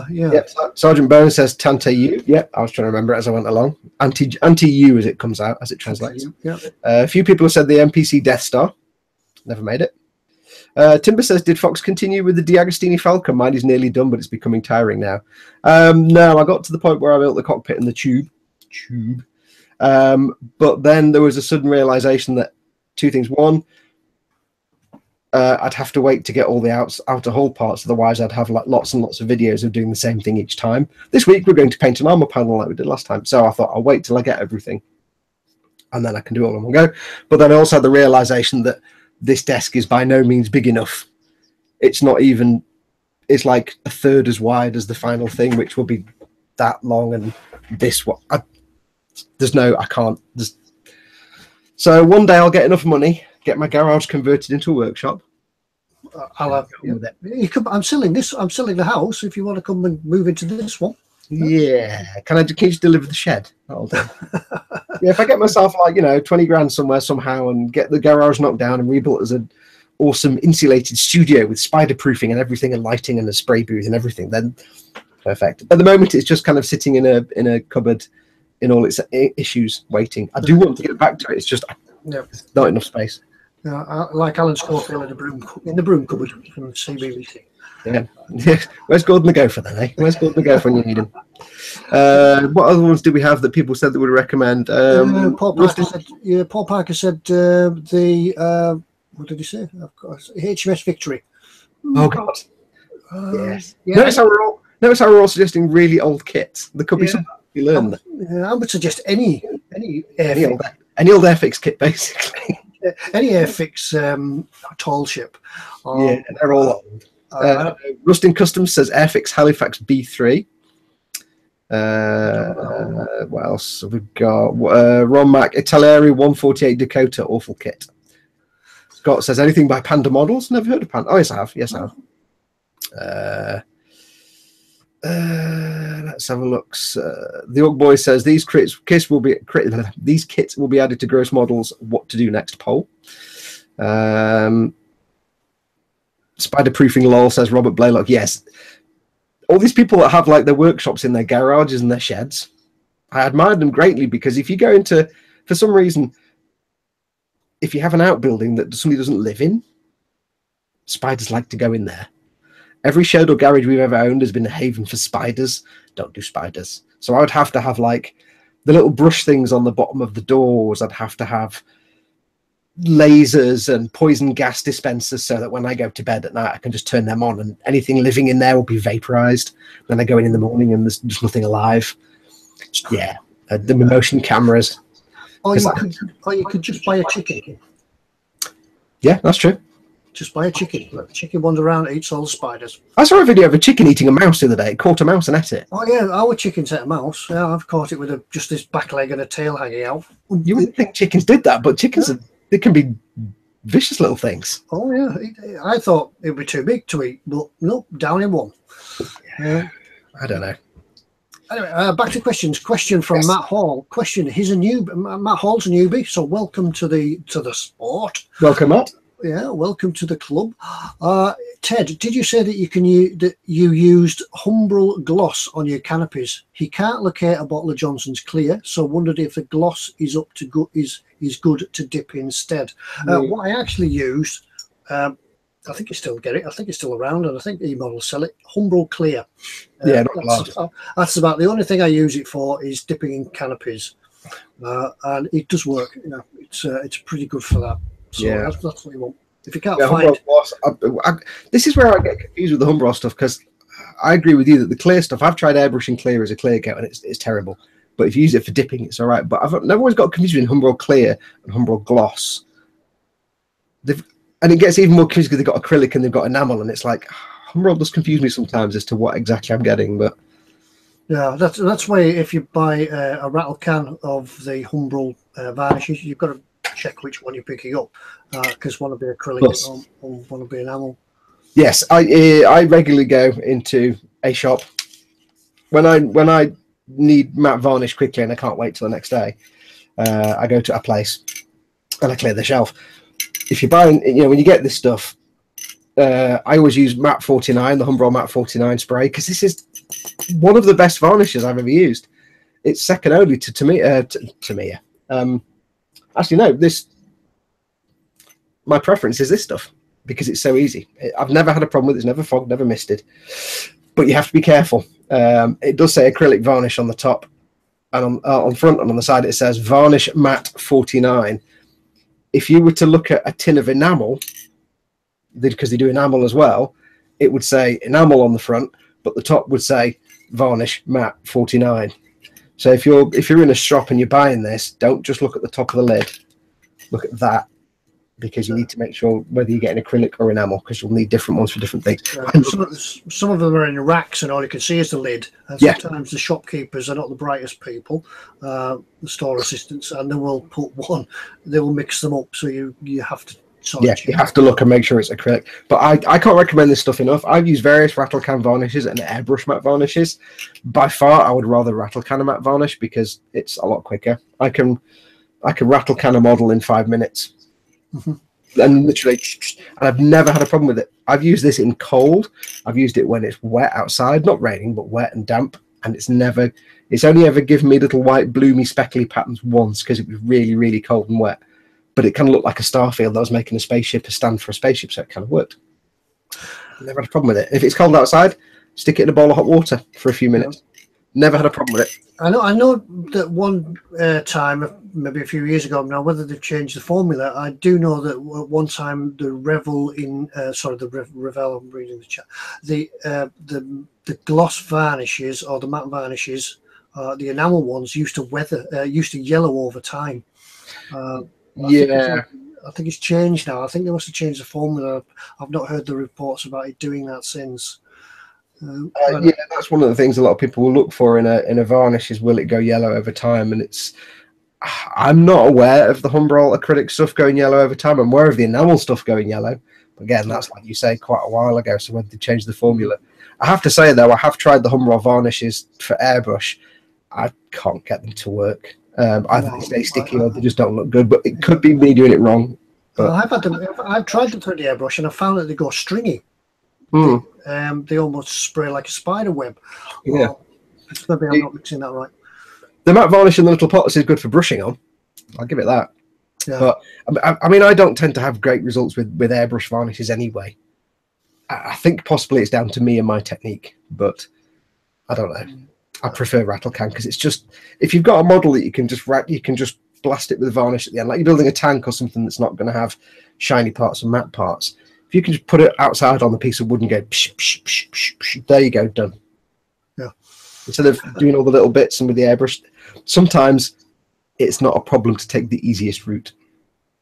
Yep. Sergeant Bone says Tante U. Yep, I was trying to remember it as I went along. Anti U as it comes out, as it translates. Yeah. A few people have said the MPC Death Star. Never made it. Timber says, did Foxx continue with the D'Agostini Falcon? Mine is nearly done, but it's becoming tiring now. No, I got to the point where I built the cockpit and the tube. But then there was a sudden realization that 2 things. One, I'd have to wait to get all the outer hull parts, otherwise I'd have like lots and lots of videos of doing the same thing each time. This week we're going to paint an armor panel like we did last time, so I thought I'll wait till I get everything and then I can do it all in one go. But then I also had the realization that this desk is by no means big enough. It's not even, it's like a third as wide as the final thing, which will be that long, and this one, so one day I'll get enough money, get my garage converted into a workshop. I'm selling this. I'm selling the house. If you want to come and move into this one. Yeah. Can you just deliver the shed? That'll do. Yeah. If I get myself like 20 grand somewhere somehow and get the garage knocked down and rebuilt as an awesome insulated studio with spider proofing and everything and lighting and a spray booth and everything, then perfect. At the moment, it's just kind of sitting in a cupboard in all its issues, waiting. I do want to get back to it. It's just there's not enough space. Like Alan Schofield in the broom cupboard from CBBC. Yeah. Where's Gordon the Gopher then, eh? Where's Gordon the Gopher when you need him? What other ones did we have that people said that would recommend? Paul Parker said the what did he say? Of course, HMS Victory. Oh God. Yes. Notice how we're all suggesting really old kits. There could be something we learn. I would suggest any old Airfix kit, basically. Any Airfix tall ship. They're all old. Rustin Customs says Airfix Halifax B3. What else have we got? Ron Mac, Italieri 148 Dakota, awful kit. Scott says, anything by Panda Models? Never heard of Panda. Oh, yes, I have. Yes, I have. Let's have a look. The Orc Boy says, these kits will be added to gross models. What to do next? Poll. Spider Proofing Lol says, Robert Blaylock. Yes. All these people that have like their workshops in their garages and their sheds, I admire them greatly, because if you go into, for some reason, if you have an outbuilding that somebody doesn't live in, spiders like to go in there. Every shed or garage we've ever owned has been a haven for spiders. Don't do spiders. So I would have to have like the little brush things on the bottom of the doors. I'd have to have lasers and poison gas dispensers so that when I go to bed at night I can just turn them on and anything living in there will be vaporized. Then I go in the morning and there's just nothing alive. Yeah, the motion cameras. Or you could just buy a chicken. Yeah, that's true. Just buy a chicken. Let the chicken wander around, eats all the spiders. I saw a video of a chicken eating a mouse the other day. It caught a mouse and ate it. Oh yeah, our chickens ate a mouse. Yeah, I've caught it with just this back leg and a tail hanging out. You wouldn't think chickens did that, but chickens they can be vicious little things. Oh yeah, I thought it would be too big to eat, but nope, down in one. I don't know. Anyway, back to questions. Question from Matt Hall. Question: Matt Hall's a newbie, so welcome to the sport. Welcome, Matt. Yeah, welcome to the club. Ted, did you say that you used Humbrol gloss on your canopies? He can't locate a bottle of Johnson's Clear, so wondered if the gloss is is good to dip instead. What I actually used, I think you still get it. I think it's still around, and I think eModels sell it. Humbrol Clear. Yeah, that's about the only thing I use it for is dipping in canopies, and it does work. You know, it's pretty good for that. So yeah, that's what you want. If you can't find this is where I get confused with the Humbrol stuff, because I agree with you that the clear stuff, I've tried airbrushing clear as a clear coat and it's terrible. But if you use it for dipping, it's all right. But I've never always got confused between Humbrol Clear and Humbrol Gloss. And it gets even more confused because they've got acrylic and they've got enamel, and it's like Humbrol does confuse me sometimes as to what exactly I'm getting. But yeah, that's why if you buy a rattle can of the Humbrol varnishes, you've got to check which one you're picking up, because one will be acrylic or one will be enamel. Yes, I regularly go into a shop when I need matte varnish quickly and I can't wait till the next day. I go to a place and I clear the shelf. If you're buying, when you get this stuff, I always use Matte 49, the Humbrol Matte 49 spray, because this is one of the best varnishes I've ever used. It's second only to Tamiya. Actually, no. My preference is this stuff because it's so easy. I've never had a problem with it. It's never fogged, never misted. But you have to be careful. It does say acrylic varnish on the top, and on front and on the side it says Varnish Matte 49. If you were to look at a tin of enamel, because they do enamel as well, it would say enamel on the front, but the top would say Varnish Matte 49. So if you're in a shop and you're buying this, don't just look at the top of the lid. Look at that, because you need to make sure whether you're getting acrylic or enamel, because you'll need different ones for different things. Some of them are in racks, and all you can see is the lid. And sometimes the shopkeepers are not the brightest people, the store assistants, and they will put one. They will mix them up, so you have to. You have to look and make sure it's acrylic. But I can't recommend this stuff enough. I've used various rattle can varnishes and airbrush matte varnishes. By far, I would rather rattle can matte varnish because it's a lot quicker. I can rattle can a model in 5 minutes. And literally, and I've never had a problem with it. I've used this in cold. I've used it when it's wet outside, not raining, but wet and damp. And it's only ever given me little white, bloomy, speckly patterns once because it was really, really cold and wet. But it kind of looked like a starfield that was making a spaceship a stand for a spaceship, so it kind of worked. Never had a problem with it. If it's cold outside, stick it in a bowl of hot water for a few minutes. Never had a problem with it. I know that one time, maybe a few years ago now, whether they've changed the formula, I do know that one time the Revel in Revel, I'm reading the chat, the gloss varnishes or the matte varnishes, the enamel ones used to yellow over time. I think it's changed now. I think they must have changed the formula. I've not heard the reports about it doing that since. Yeah, that's one of the things a lot of people will look for in a varnish is will it go yellow over time, and I'm not aware of the Humbrol acrylic stuff going yellow over time. I'm aware of the enamel stuff going yellow. Again, that's like you say quite a while ago, so when they changed the formula. I have to say though, I have tried the Humbrol varnishes for airbrush. I can't get them to work. Either they stay sticky or they just don't look good, but it could be me doing it wrong. But I've tried them through the airbrush and I found that they go stringy. They almost spray like a spider web. Yeah. Maybe I'm not mixing that right. The matte varnish in the little pots is good for brushing on. I'll give it that. Yeah. But I mean, I don't tend to have great results with airbrush varnishes anyway. I think possibly it's down to me and my technique, but I don't know. I prefer rattle can because it's just, if you've got a model that you can just blast it with varnish at the end, like you're building a tank or something that's not going to have shiny parts and matte parts. If you can just put it outside on the piece of wood and go, psh, psh, psh, psh, psh, there you go, done. Yeah. Instead of doing all the little bits and with the airbrush, sometimes it's not a problem to take the easiest route.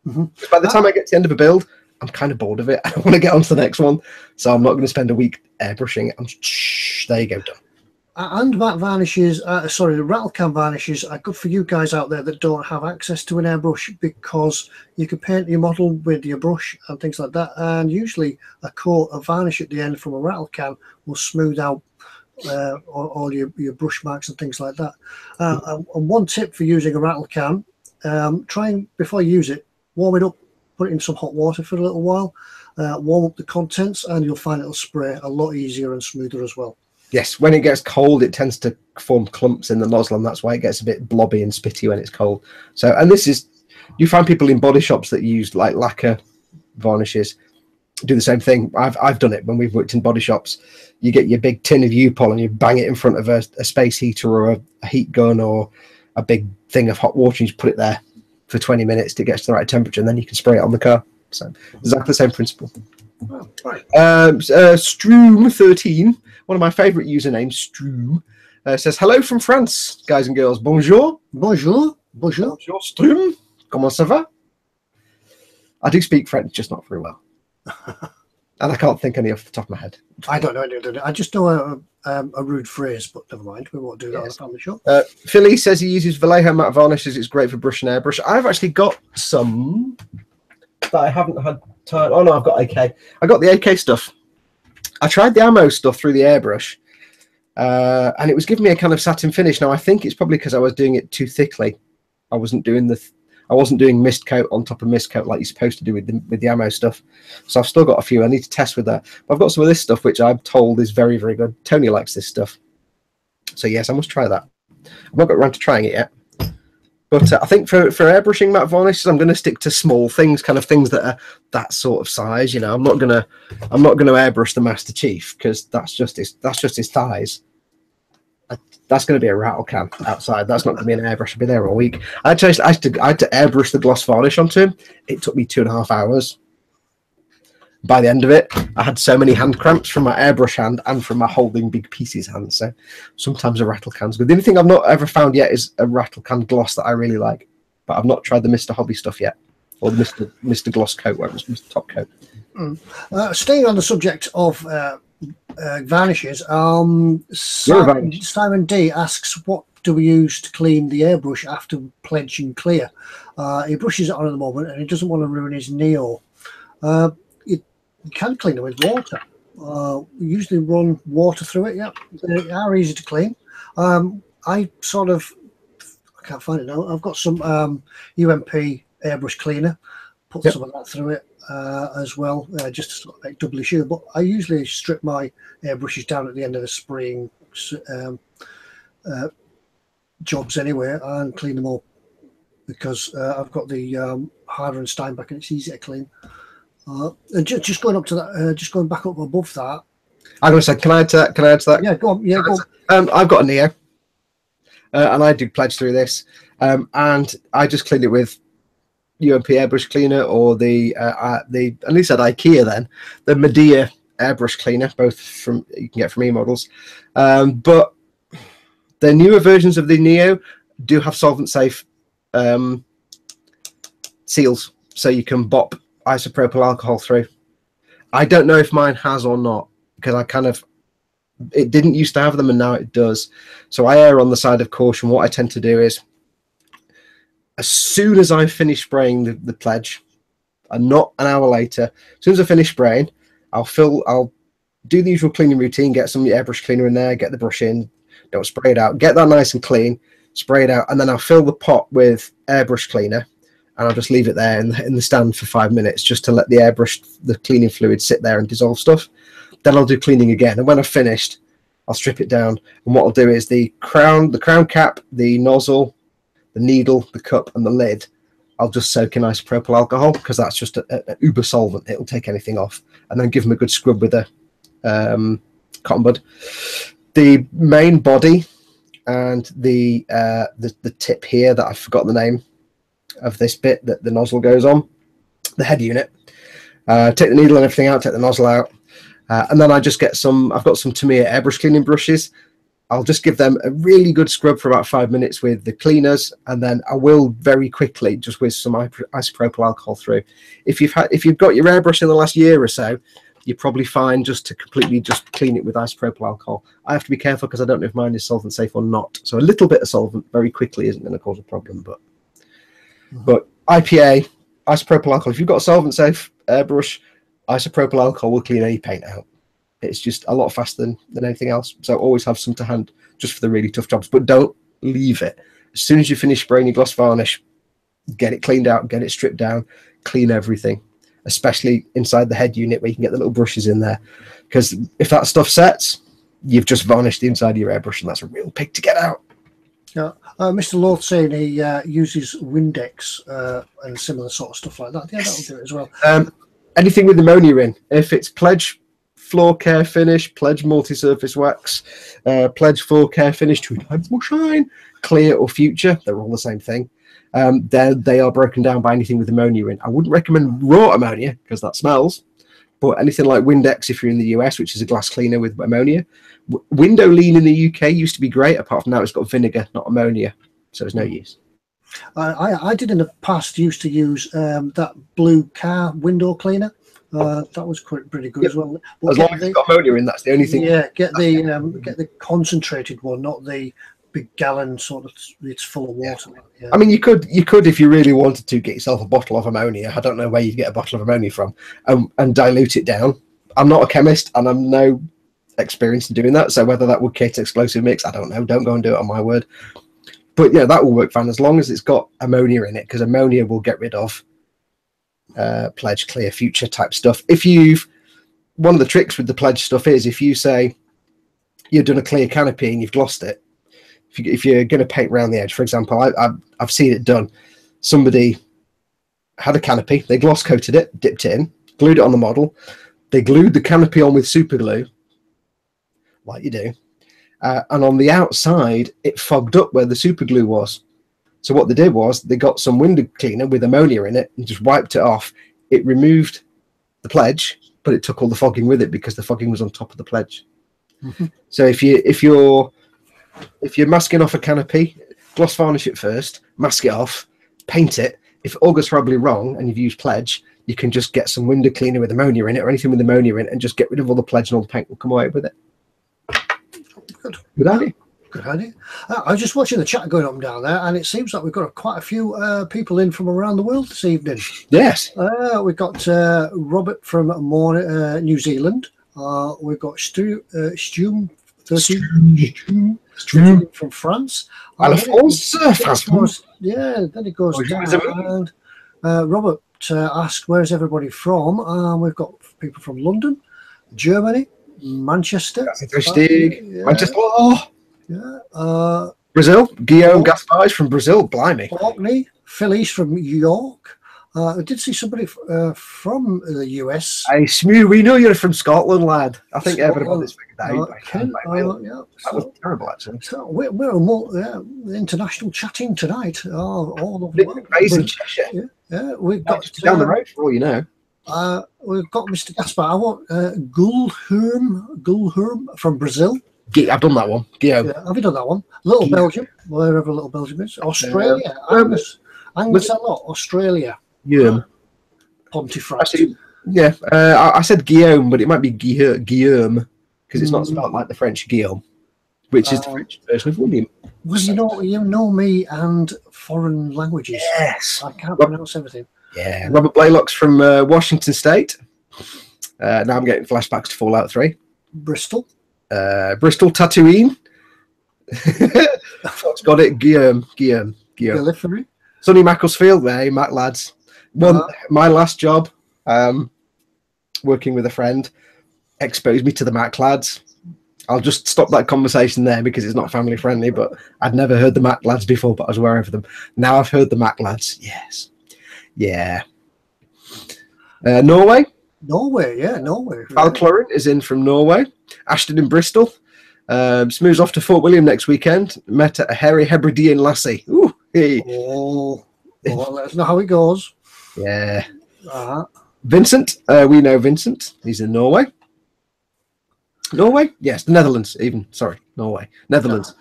By the time I get to the end of a build, I'm kind of bored of it. I want to get on to the next one, so I'm not going to spend a week airbrushing it. I'm just, there you go, done. And matte varnishes, the rattle can varnishes are good for you guys out there that don't have access to an airbrush, because you can paint your model with your brush and things like that, and usually a coat of varnish at the end from a rattle can will smooth out all your brush marks and things like that. And one tip for using a rattle can, try and, before you use it, warm it up, put it in some hot water for a little while, warm up the contents, and you'll find it'll spray a lot easier and smoother as well. Yes, when it gets cold, it tends to form clumps in the nozzle, and that's why it gets a bit blobby and spitty when it's cold. So, and this is, you find people in body shops that use like lacquer varnishes do the same thing. I've done it when we've worked in body shops. You get your big tin of U-Pol and you bang it in front of a space heater or a heat gun or a big thing of hot water, and you just put it there for 20 minutes till it gets to the right temperature, and then you can spray it on the car. So exactly the same principle. Oh, right. Stroom13, one of my favourite usernames, Stroom, says, hello from France, guys and girls. Bonjour. Bonjour. Bonjour. Bonjour, Stroom. Comment ça va? I do speak French, just not very well. And I can't think any off the top of my head. I don't know any of it. I just know a rude phrase, but never mind. We won't do that on the family show. Philly says he uses Vallejo matte varnishes. It's great for brush and airbrush. I've actually got some that I haven't had time. Oh no, I've got AK. I got the AK stuff. I tried the ammo stuff through the airbrush, and it was giving me a kind of satin finish. Now I think it's probably because I was doing it too thickly. I wasn't doing mist coat on top of mist coat like you're supposed to do with the ammo stuff. So I've still got a few. I need to test with that. But I've got some of this stuff which I'm told is very, very good. Tony likes this stuff, so yes, I must try that. I've not got around to trying it yet. But I think for airbrushing matte varnishes, I'm going to stick to small things, kind of things that are that sort of size. You know, I'm not going to airbrush the Master Chief because that's just his thighs. That's going to be a rattle can outside. That's not going to be an airbrush. I'll be there all week. I had to airbrush the gloss varnish onto him. It took me 2.5 hours. By the end of it, I had so many hand cramps from my airbrush hand and from my holding big pieces hand. So sometimes a rattle can's good. The only thing I've not ever found yet is a rattle can gloss that I really like. But I've not tried the Mr. Hobby stuff yet. Or the Mr. Gloss coat, where it was Mr. Top Coat. Staying on the subject of varnishes, Simon D asks, what do we use to clean the airbrush after pledging clear? He brushes it on at the moment and he doesn't want to ruin his Neo. You can clean it with water. We usually run water through it. Yeah, they are easy to clean. I can't find it now. I've got some UMP airbrush cleaner. Put some of that through it as well, just to sort of make doubly sure. But I usually strip my airbrushes down at the end of the spraying jobs anyway and clean them up, because I've got the Harder and Steinbeck and it's easy to clean. And just going up to that, just going back up above that. I'm going to say, can I add to that? Yeah, go on. Yeah, go on. I've got a Neo, and I do pledge through this, and I just clean it with UMP airbrush cleaner or the at least at IKEA then the Medea airbrush cleaner, both from you can get from eModels. But the newer versions of the Neo do have solvent safe seals, so you can bop isopropyl alcohol through. I don't know if mine has or not, because It didn't used to have them, and now it does. So I err on the side of caution. What I tend to do is, as soon as I finish spraying the pledge, and not an hour later, as soon as I finish spraying, I'll do the usual cleaning routine, get some airbrush cleaner in there, get the brush in, don't spray it out, get that nice and clean, spray it out, and then I'll fill the pot with airbrush cleaner, and I'll just leave it there in the stand for 5 minutes just to let the cleaning fluid sit there and dissolve stuff. Then I'll do cleaning again, and when I've finished, I'll strip it down, and what I'll do is the crown cap, the nozzle, the needle, the cup, and the lid, I'll just soak in isopropyl alcohol, because that's just an uber solvent. It'll take anything off, and then give them a good scrub with a cotton bud. The main body and the tip here that I've forgotten the name of this bit that the nozzle goes on, the head unit. Take the needle and everything out, take the nozzle out, and then I just get I've got some Tamiya airbrush cleaning brushes. I'll just give them a really good scrub for about 5 minutes with the cleaners, and then I will very quickly just whiz some isopropyl alcohol through. If you've got your airbrush in the last year or so, you're probably fine just to completely just clean it with isopropyl alcohol. I have to be careful because I don't know if mine is solvent safe or not. So a little bit of solvent very quickly isn't going to cause a problem. But IPA, isopropyl alcohol, if you've got a solvent safe airbrush, isopropyl alcohol will clean any paint out. It's just a lot faster than anything else. So always have some to hand just for the really tough jobs. But don't leave it. As soon as you finish spraying your gloss varnish, get it cleaned out, get it stripped down, clean everything, especially inside the head unit where you can get the little brushes in there. Because if that stuff sets, you've just varnished the inside of your airbrush, and that's a real pig to get out. Yeah, Mr. Lord saying he uses Windex and similar sort of stuff like that. Yeah, that'll do it as well. Anything with ammonia in, if it's Pledge Floor Care Finish, Pledge Multi-Surface Wax, Pledge Floor Care Finish 2 times more shine, Clear or Future, they're all the same thing. They are broken down by anything with ammonia in. I wouldn't recommend raw ammonia because that smells, but anything like Windex if you're in the US, which is a glass cleaner with ammonia. Window Lean in the UK used to be great, apart from now it's got vinegar, not ammonia, so it's no use. I did in the past used to use that blue car window cleaner. That was pretty good as well. But as long as it's got ammonia in, that's the only thing. Yeah, get the concentrated one, not the big gallon sort of. It's full of water. Yeah. I mean, you could if you really wanted to get yourself a bottle of ammonia. I don't know where you'd get a bottle of ammonia from, and dilute it down. I'm not a chemist, and I'm no experience in doing that. So whether that would create an explosive mix, I don't know. Don't go and do it on my word. But yeah, that will work fine as long as it's got ammonia in it, because ammonia will get rid of Pledge, Clear, Future type stuff. One of the tricks with the Pledge stuff is if you say you've done a clear canopy and you've glossed it, if you're going to paint around the edge, for example, I've seen it done. Somebody had a canopy, they gloss coated it, dipped it in, glued it on the model, they glued the canopy on with super glue, like you do, and on the outside it fogged up where the super glue was. So what they did was they got some window cleaner with ammonia in it and just wiped it off. It removed the Pledge, but it took all the fogging with it because the fogging was on top of the Pledge. Mm-hmm. So if you're masking off a canopy, gloss varnish it first, mask it off, paint it. If it all goes horribly wrong and you've used Pledge, you can just get some window cleaner with ammonia in it or anything with ammonia in it and just get rid of all the Pledge and all the paint will come away with it. Good idea. Good idea. I was just watching the chat going up and down there, and it seems like we've got quite a few people in from around the world this evening. Yes. We've got Robert from New Zealand. We've got Stu from France. Yeah, then it goes down. And Robert asked, where's everybody from? We've got people from London, Germany, Manchester. Manchester. Yeah. Brazil. Guillaume Gaspar from Brazil. Blimey. Orkney. Philly's from York. I did see somebody from the US. We know you're from Scotland, lad. I think everybody's figured that out. That was terrible, actually. So we're more international chatting tonight. All over the world. Amazing Cheshire. Yeah, we've got down the road for all you know. We've got Mr. Gaspar. I want Gulherm from Brazil. I've done that one. Yeah, have you done that one? Little Belgium, wherever Little Belgium is. Australia. Angus a lot. Australia. Yeah. Pontefract. Yeah. I said Guillaume, but it might be Guillaume because it's not spelled like the French Guillaume, which is the French version of William. Well, you know me and foreign languages. Yes. I can't pronounce everything. Yeah. Robert Blaylock's from Washington State. Now I'm getting flashbacks to Fallout 3. Bristol. Bristol, Tatooine. Foxx got it. Guillaume. Gallifrey. Sunny Macclesfield. There, Mac lads. My last job, working with a friend, exposed me to the Mac lads. I'll just stop that conversation there because it's not family friendly, but I'd never heard the Mac lads before, but I was aware of them. Now I've heard the Mac lads. Yes. Yeah. Norway. Norway. Val Clorin is in from Norway. Ashton in Bristol. Smooths off to Fort William next weekend. Met a hairy Hebridean lassie. Ooh, hey. Oh, well, let us know how it goes. Yeah. Vincent. We know Vincent. He's in Norway. Norway? Yes, the Netherlands, even. Sorry, Norway. Netherlands.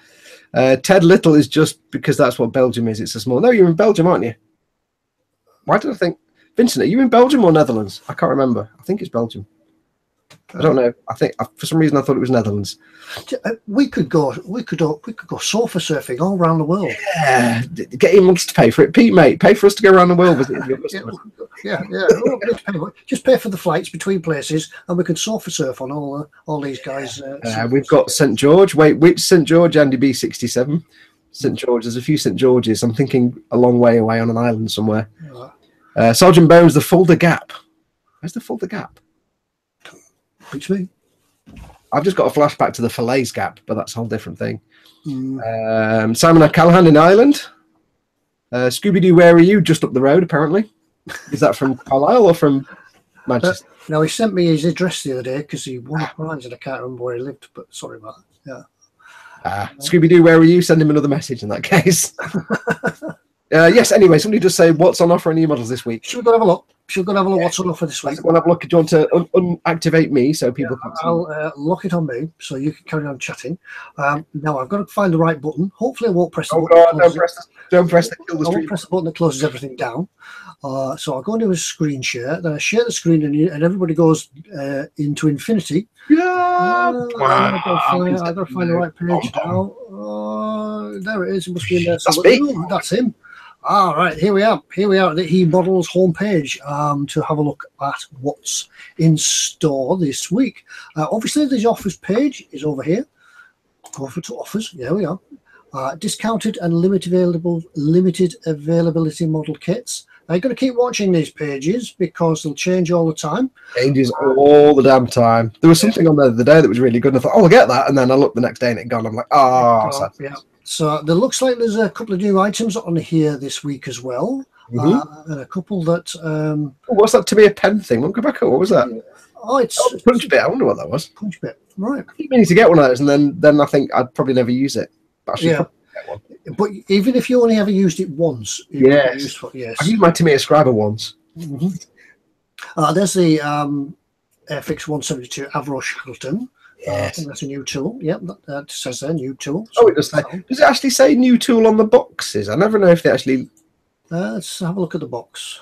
Ted Little is just because that's what Belgium is. It's a small... No, you're in Belgium, aren't you? Why did I think... Vincent, are you in Belgium or Netherlands? I can't remember. I think it's Belgium. I don't know. I think for some reason I thought it was Netherlands. We could go sofa surfing all around the world. Yeah, get him to pay for it, Pete, mate. Pay for us to go around the world visiting your customers. Yeah. Just pay for the flights between places, and we can sofa surf on all these guys. We've got St George. Wait, which St George? Andy B67. St George. There's a few St Georges. I'm thinking a long way away on an island somewhere. Sergeant Bones, the Fulda Gap. Where's the Fulda Gap? Which me? I've just got a flashback to the Falaise Gap, but that's a whole different thing. Simon O'Callaghan in Ireland. Scooby-Doo, where are you? Just up the road, apparently. Is that from Carlisle or from Manchester? No, he sent me his address the other day because he won a prize and I can't remember where he lived, but sorry about that. Yeah. Scooby-Doo, where are you? Send him another message in that case. Yes, anyway, somebody just say what's on offer on eModels this week. Should we go have a look? What's on offer this week? We'll have a look. Do you want to unactivate me so people can see? I'll lock it on me so you can carry on chatting. Now I've got to find the right button. Hopefully I won't press the button. Don't press the kill the I stream. won't press the button that closes everything down. So I'll go into a screen share. Then I share the screen and everybody goes into infinity. Yeah. I've got to find the right page now. There it is. It must be in there. That's me. That's him. All right, here we are at the eModels homepage to have a look at what's in store this week. Obviously, the offers page is over here. Offer to offers. There we are. Discounted and limited availability model kits. Now, you've got to keep watching these pages because they'll change all the time. Changes all the damn time. There was something on there the other day that was really good. And I thought, oh, I'll get that. And then I looked the next day and it gone. I'm like, yeah. So there looks like there's a couple of new items on here this week as well. And a couple that... what's that to be a pen thing? We'll go back. What was that? It's Punch Bit. I wonder what that was. Punch Bit. Right. I keep meaning to get one of those, and then I think I'd probably never use it. But I should probably get one. But even if you only ever used it once, yes. I've used my Tamiya Scriber once. There's the Airfix 172 Avro Shackleton. Yes. I think that's a new tool. Yep, that says there, new tool. So it does say. Does it actually say new tool on the boxes? I never know if they actually... let's have a look at the box.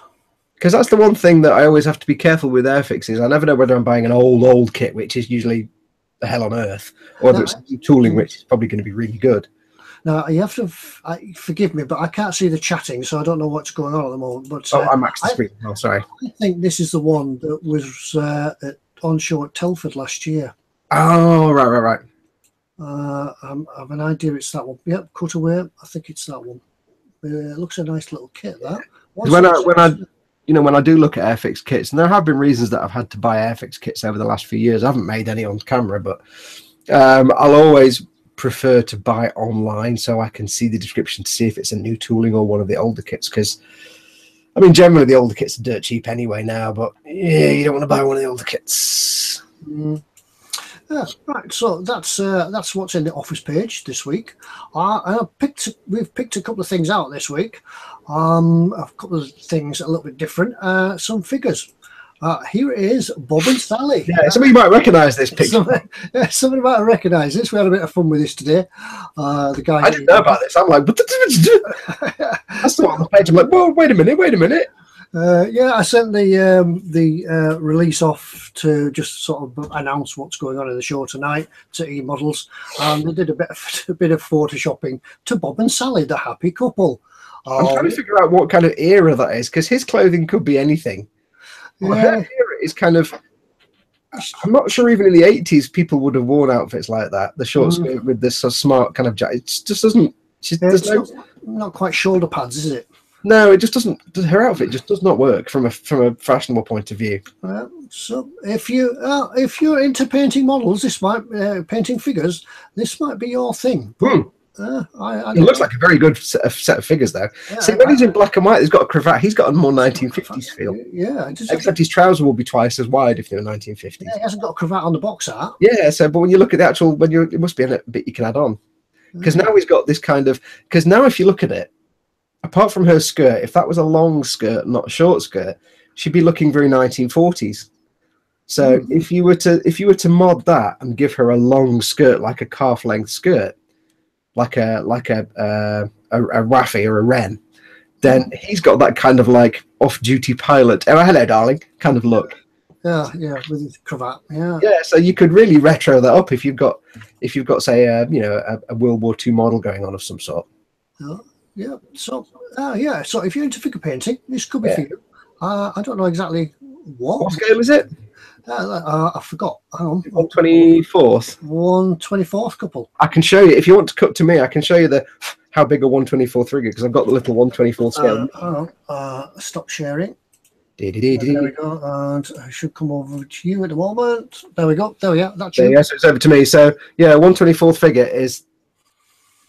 Because that's the one thing that I always have to be careful with Airfixes. I never know whether I'm buying an old kit, which is usually the hell on earth, or whether it's new tooling, which is probably going to be really good. Now, you have to forgive me, but I can't see the chatting, so I don't know what's going on at the moment. But I maxed the screen. Oh, sorry. I think this is the one that was on show at Telford last year. Oh, right. I have an idea it's that one. Yep, cutaway. I think it's that one. It looks a nice little kit, that. When I do look at Airfix kits, and there have been reasons that I've had to buy Airfix kits over the last few years. I haven't made any on camera, but I'll always prefer to buy online so I can see the description to see if it's a new tooling or one of the older kits. Because, I mean, generally the older kits are dirt cheap anyway now, but yeah, you don't want to buy one of the older kits. Yeah, right. So that's what's in the office page this week. We've picked a couple of things out this week. A couple of things a little bit different. Some figures. Here it is, Bob and Sally. Yeah, somebody might recognise this picture. Somebody might recognise this. We had a bit of fun with this today. The guy. I didn't know about this. I'm like, that's the one on the page. I'm like, well, wait a minute. Yeah, I sent the release off to just sort of announce what's going on in the show tonight to eModels, and they did a bit of photoshopping to Bob and Sally, the happy couple. I'm trying to figure out what kind of era that is, because his clothing could be anything. Well, her era is kind of. I'm not sure even in the 80s people would have worn outfits like that. The short skirt with this smart kind of jacket. It just doesn't. Not quite shoulder pads, is it? No, it just doesn't. Her outfit just does not work from a fashionable point of view. So if you're into painting models, this might painting figures. This might be your thing. It looks like a very good set of figures, though. Yeah, see, when he's in black and white, he's got a cravat. He's got a more 1950s feel. Yeah, except his trousers will be twice as wide if they were 1950s. Yeah, he hasn't got a cravat on the box art. Yeah, so but when you look at the actual, it must be a bit you can add on, because now he's got this kind of. Because now, if you look at it, apart from her skirt, if that was a long skirt, not a short skirt, she'd be looking very 1940s. So if you were to mod that and give her a long skirt, like a calf length skirt, like a Raffy or a Wren, then he's got that kind of like off-duty pilot. Oh, hello, darling, kind of look. Yeah, with his cravat. Yeah. Yeah, so you could really retro that up if you've got say a World War II model going on of some sort. Yeah. So So if you're into figure painting, this could be for you. I don't know exactly what scale is it. I forgot. Hang on. 1/24th. 1/24th couple. I can show you if you want to cut to me. I can show you how big a 1/24th figure, because I've got the little 1/24th scale. Hang on. Stop sharing. There we go. And I should come over to you at the moment. There we go. There we are. That's you. Yes, it's over to me. So yeah, 1/24th figure is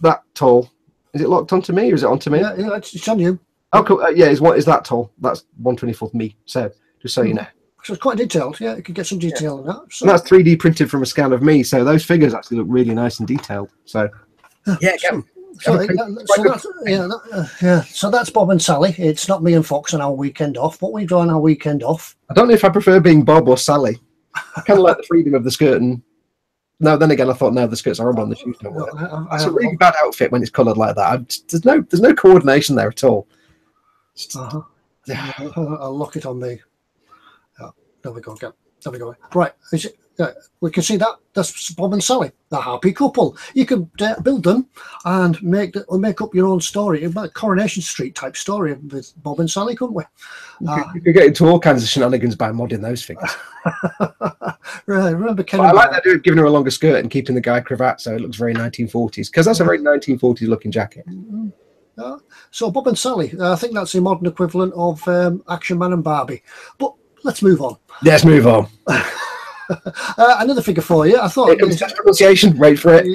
that tall. Is it locked onto me or is it onto me? Yeah, it's on you. Oh, cool. Yeah, is that tall? That's 1/24th me. So just so you know. So it's quite detailed. Yeah, you could get some detail in that. So. And that's 3D printed from a scan of me. So those figures actually look really nice and detailed. So yeah, So that's Bob and Sally. It's not me and Fox on our weekend off. What we do on our weekend off? I don't know if I prefer being Bob or Sally. I kind of like the freedom of the skirt. And no, then again, I thought no, the skirts are horrible and the shoes don't work. It's a really bad outfit when it's coloured like that. There's no coordination there at all. I'll lock it on me. There we go. There we go. Right. We can see that. That's Bob and Sally, the happy couple. You can build them and make up your own story, about Coronation Street type story with Bob and Sally, couldn't we? You could get into all kinds of shenanigans by modding those figures. Right. Remember Ken? I like that idea of giving her a longer skirt and keeping the guy cravat so it looks very 1940s, because that's a very 1940s looking jacket. So Bob and Sally, I think that's the modern equivalent of Action Man and Barbie. But let's move on. Let's move on. Another figure for you. I thought it comes to pronunciation. Wait for it.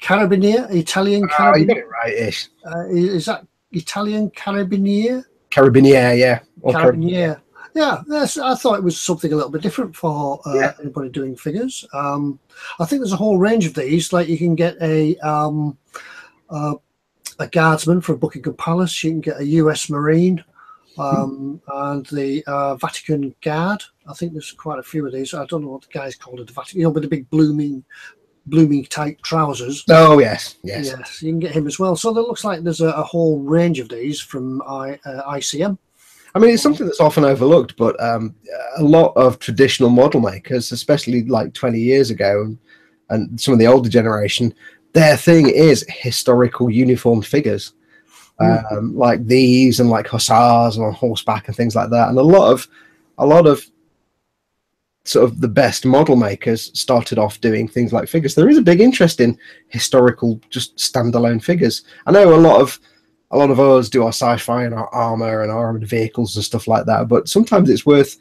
Carabinier, Italian Carabinier. You got it right-ish. Is that Italian Carabinier? Carabinier, yeah. Carabinier. Yeah, I thought it was something a little bit different for anybody doing figures. I think there's a whole range of these. Like you can get a guardsman for Buckingham Palace. You can get a US Marine. And the Vatican Guard. I think there's quite a few of these. I don't know what the guy's called at the Vatican, with the big blooming type trousers. Oh yes. You can get him as well. So there looks like there's a whole range of these from ICM. I mean, it's something that's often overlooked, but a lot of traditional model makers, especially like 20 years ago, and some of the older generation, their thing is historical uniformed figures. Like these and like hussars and on horseback and things like that, and a lot of sort of the best model makers started off doing things like figures. There is a big interest in historical, just standalone figures. I know a lot of us do our sci-fi and our armor and armored vehicles and stuff like that, but sometimes it's worth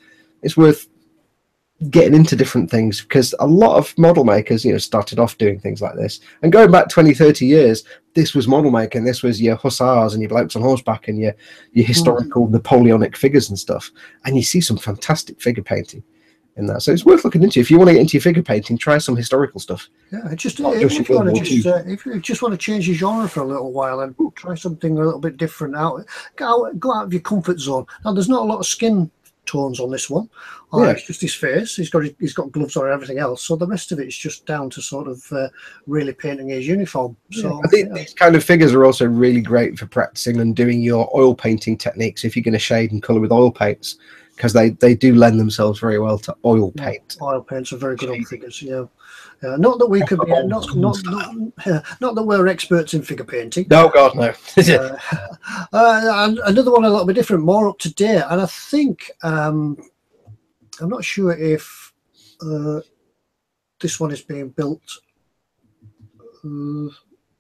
getting into different things, because a lot of model makers, started off doing things like this. And going back 20-30 years, this was model making. This was your hussars and your blokes on horseback and your historical Napoleonic figures and stuff. And you see some fantastic figure painting in that. So it's worth looking into. If you want to get into your figure painting, try some historical stuff. Yeah, if you just want to change your genre for a little while and try something a little bit different, go out of your comfort zone. Now, there's not a lot of skin tones on this one. Yeah. It's just his face. He's got gloves on and everything else. So the rest of it is just down to sort of really painting his uniform. So I think these kind of figures are also really great for practicing and doing your oil painting techniques if you're going to shade and color with oil paints, because they do lend themselves very well to oil paint. Oil paints are very good on figures. Yeah. Not that we could be not that we're experts in figure painting. No, God, no. And another one a little bit different, more up to date, and I think I'm not sure if this one is being built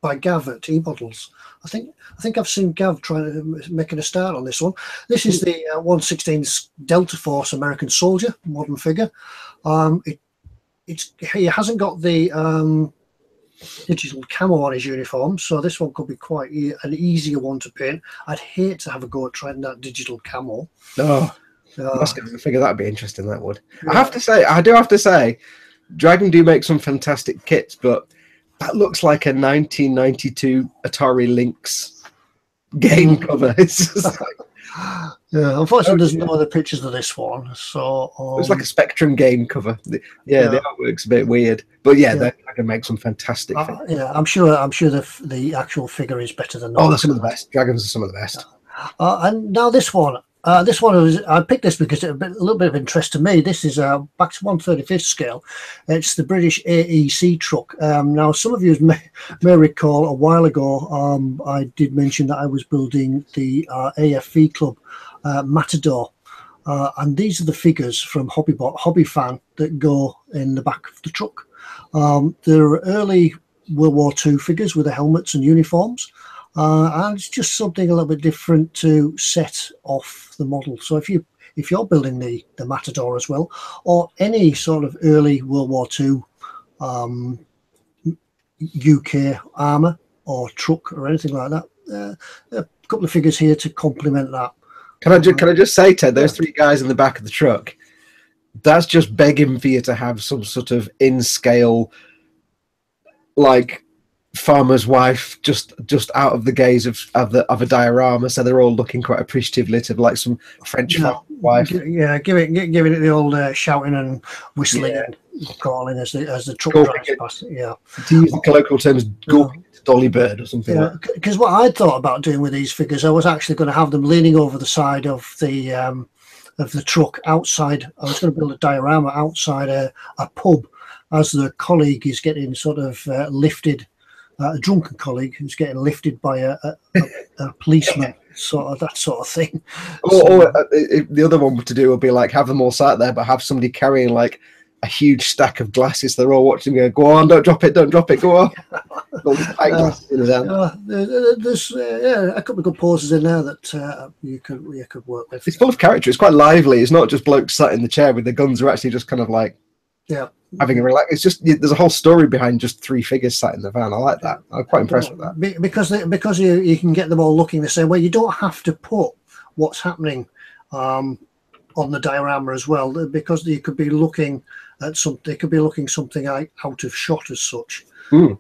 by Gav at eModels. I think I've seen Gav making a start on this one. This is the 1/16 Delta Force American Soldier modern figure. He hasn't got the digital camo on his uniform, so this one could be quite an easier one to paint. I'd hate to have a go at trying that digital camo. No. That's going to figure that'd be interesting. That would. Yeah. I do have to say, Dragon do make some fantastic kits, but that looks like a 1992 Atari Lynx game cover. It's just like, yeah. Unfortunately, there's no other pictures of this one, so it's like a Spectrum game cover. The artwork's a bit weird, but they can make some fantastic. Yeah, I'm sure the actual figure is better than. Oh, they're some of the best. Dragons are some of the best. And now this one. This one I picked this because it a little bit of interest to me. This is back to 1/35 scale. It's the British AEC truck. Now, some of you may recall a while ago I did mention that I was building the AFV Club Matador, and these are the figures from Hobby Fan that go in the back of the truck. They're early World War II figures with the helmets and uniforms. And it's just something a little bit different to set off the model. So if you're building the Matador as well, or any sort of early World War II UK armour or truck or anything like that, a couple of figures here to complement that. Can I just say, Ted, those three guys in the back of the truck, that's just begging for you to have some sort of in-scale, like, farmer's wife just out of the gaze of a diorama, so they're all looking quite appreciatively of like some French farmer's wife. Yeah, giving it the old shouting and whistling and calling as the truck drives past. Yeah, to use the colloquial terms, dolly bird or something. Yeah, because what I thought about doing with these figures, I was actually going to have them leaning over the side of the truck outside. I was going to build a diorama outside a pub as the colleague is getting sort of lifted. A drunken colleague who's getting lifted by a policeman, that sort of thing. Or the other one to do would be like have them all sat there, but have somebody carrying like a huge stack of glasses. They're all watching. Go on, don't drop it, go on. There's a couple of good poses in there that you could work with. It's full of character. It's quite lively. It's not just blokes sat in the chair with the guns. They're actually just kind of like. Yeah, having a relax. It's just there's a whole story behind just three figures sat in the van. I like that. I'm quite impressed with that because you can get them all looking the same way. You don't have to put what's happening on the diorama as well, because you could be looking at something. They could be looking something out of shot as such.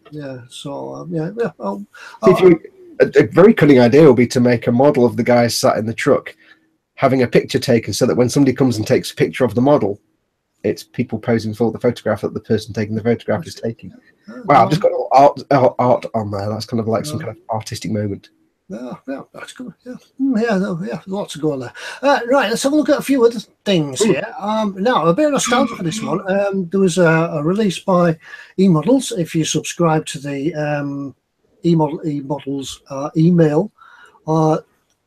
Yeah. So a very cunning idea will be to make a model of the guys sat in the truck, having a picture taken, so that when somebody comes and takes a picture of the model, it's people posing for the photograph that the person taking the photograph is taking. Wow, I've just got art on there. That's kind of like some kind of artistic moment. Yeah, that's good. Yeah, lots to go on there. Right, let's have a look at a few other things here. Now, a bit of nostalgia for this one. There was a release by eModels. If you subscribe to the eModels email,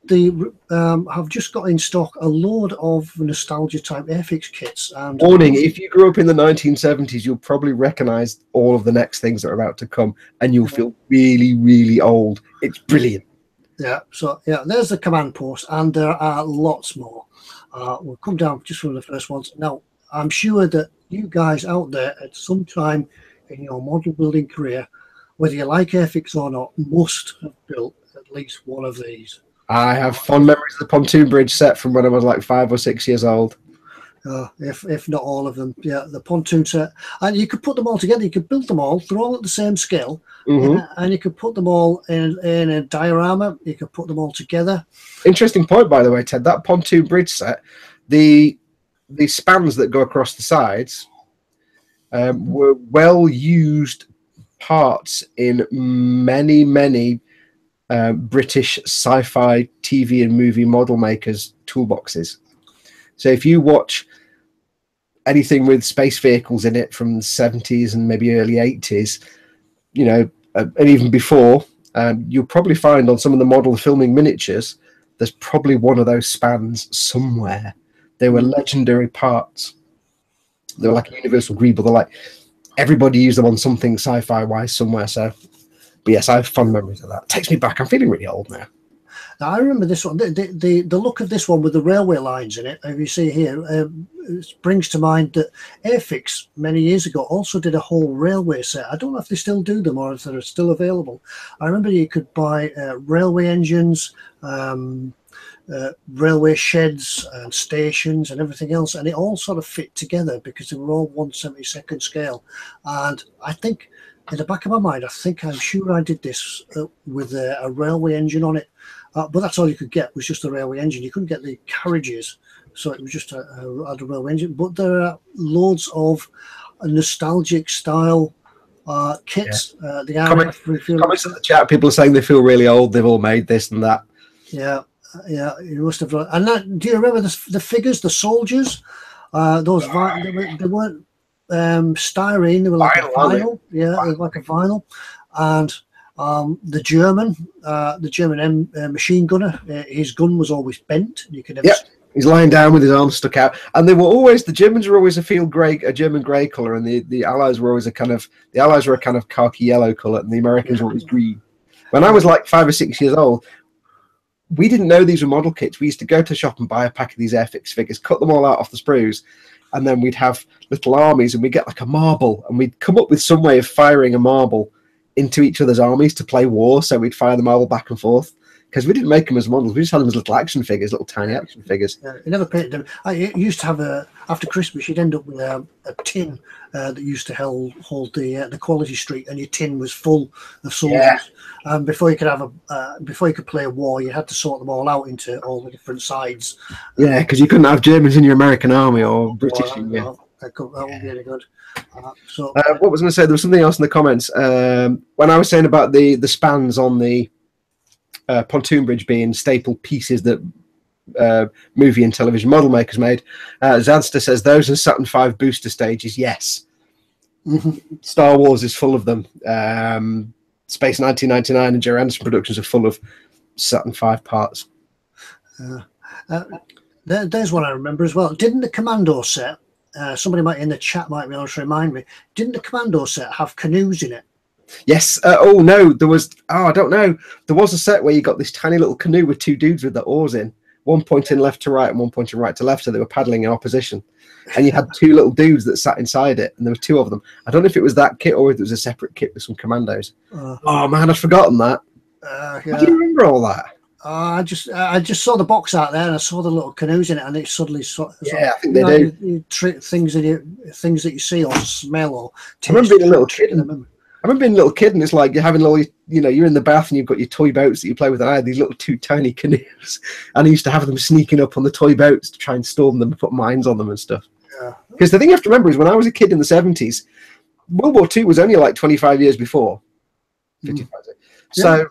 they have just got in stock a load of nostalgia type Airfix kits. And warning, if you grew up in the 1970s, you'll probably recognize all of the next things that are about to come, and you'll feel really, really old. It's brilliant. Yeah, so there's the command post, and there are lots more. We'll come down just from the first ones. Now, I'm sure that you guys out there at some time in your model building career, whether you like Airfix or not, must have built at least one of these. I have fond memories of the pontoon bridge set from when I was like 5 or 6 years old. If not all of them, the pontoon set, and you could put them all together. You could build them all; they're all at the same scale, and you could put them all in a diorama. You could put them all together. Interesting point, by the way, Ted. That pontoon bridge set, the the spans that go across the sides were well used parts in many British sci-fi TV and movie model makers toolboxes. So if you watch anything with space vehicles in it from the 70s and maybe early 80s, you know, and even before, you'll probably find on some of the model filming miniatures, there's probably one of those spans somewhere. They were legendary parts. They were like a universal greeble. They're like, everybody used them on something sci-fi wise somewhere. So, but yes, I have fond memories of that. It takes me back. I'm feeling really old now. Now, I remember this one. The look of this one with the railway lines in it, as you see here, brings to mind that Airfix many years ago also did a whole railway set. I don't know if they still do them or if they're still available. I remember you could buy railway engines, railway sheds and stations and everything else, and it all sort of fit together because they were all 1/72nd scale. And I think in the back of my mind, I'm sure I did this with a railway engine on it. But that's all you could get, was just the railway engine. You couldn't get the carriages, so it was just a railway engine. But there are loads of nostalgic style kits. The comments in the chat, people are saying they feel really old. They've all made this and that. Yeah, you must have. And that, do you remember the figures, the soldiers? Those they weren't styrene. They were like vinyl, a vinyl. Yeah, they were like a vinyl. And the German machine gunner, his gun was always bent. You could never. Yep. He's lying down with his arms stuck out, and they were always, the Germans were always a German grey colour, and the Allies were always a kind of khaki yellow colour, and the Americans were always green. When I was like 5 or 6 years old, we didn't know these were model kits. We used to go to the shop and buy a pack of these Airfix figures, cut them all out off the sprues, and then we'd have little armies, and we'd get like a marble, and we'd come up with some way of firing a marble into each other's armies to play war. So we'd fire the marble back and forth, because we didn't make them as models. We just had them as little action figures, little tiny action figures. Yeah, you never painted them. I used to have after Christmas, you'd end up with a tin that used to hold the quality street, and your tin was full of soldiers. Yeah. And before you could play a war, you had to sort them all out into all the different sides. Yeah, because you couldn't have Germans in your American army or British in your... That wouldn't be any good. What was I going to say? There was something else in the comments. When I was saying about the spans on the pontoon bridge being staple pieces that movie and television model makers made, Zadster says those are Saturn V booster stages. Yes. Star Wars is full of them. Space 1999 and Joe Anderson Productions are full of Saturn V parts. There's one I remember as well. Didn't the Commando set, somebody might in the chat might be able to remind me, didn't the Commando set have canoes in it? Yes. Oh no, there was. Oh, I don't know. There was a set where you got this tiny little canoe with two dudes with the oars in, one pointing left to right and one pointing right to left, so they were paddling in opposition. And you had two little dudes that sat inside it, and there were two of them. I don't know if it was that kit or if it was a separate kit with some commandos. Oh man, I've forgotten that. Yeah. How do you remember all that? I just saw the box out there, and I saw the little canoes in it, and it suddenly I think they do. Things that you see or smell or taste. I remember being a little kid. I remember being a little kid, and it's like you're having all, you're in the bath and you've got your toy boats that you play with, and I had these little two tiny canoes, and I used to have them sneaking up on the toy boats to try and storm them and put mines on them and stuff. Yeah. Because the thing you have to remember is when I was a kid in the 70s, World War II was only like 25 years before. 55. So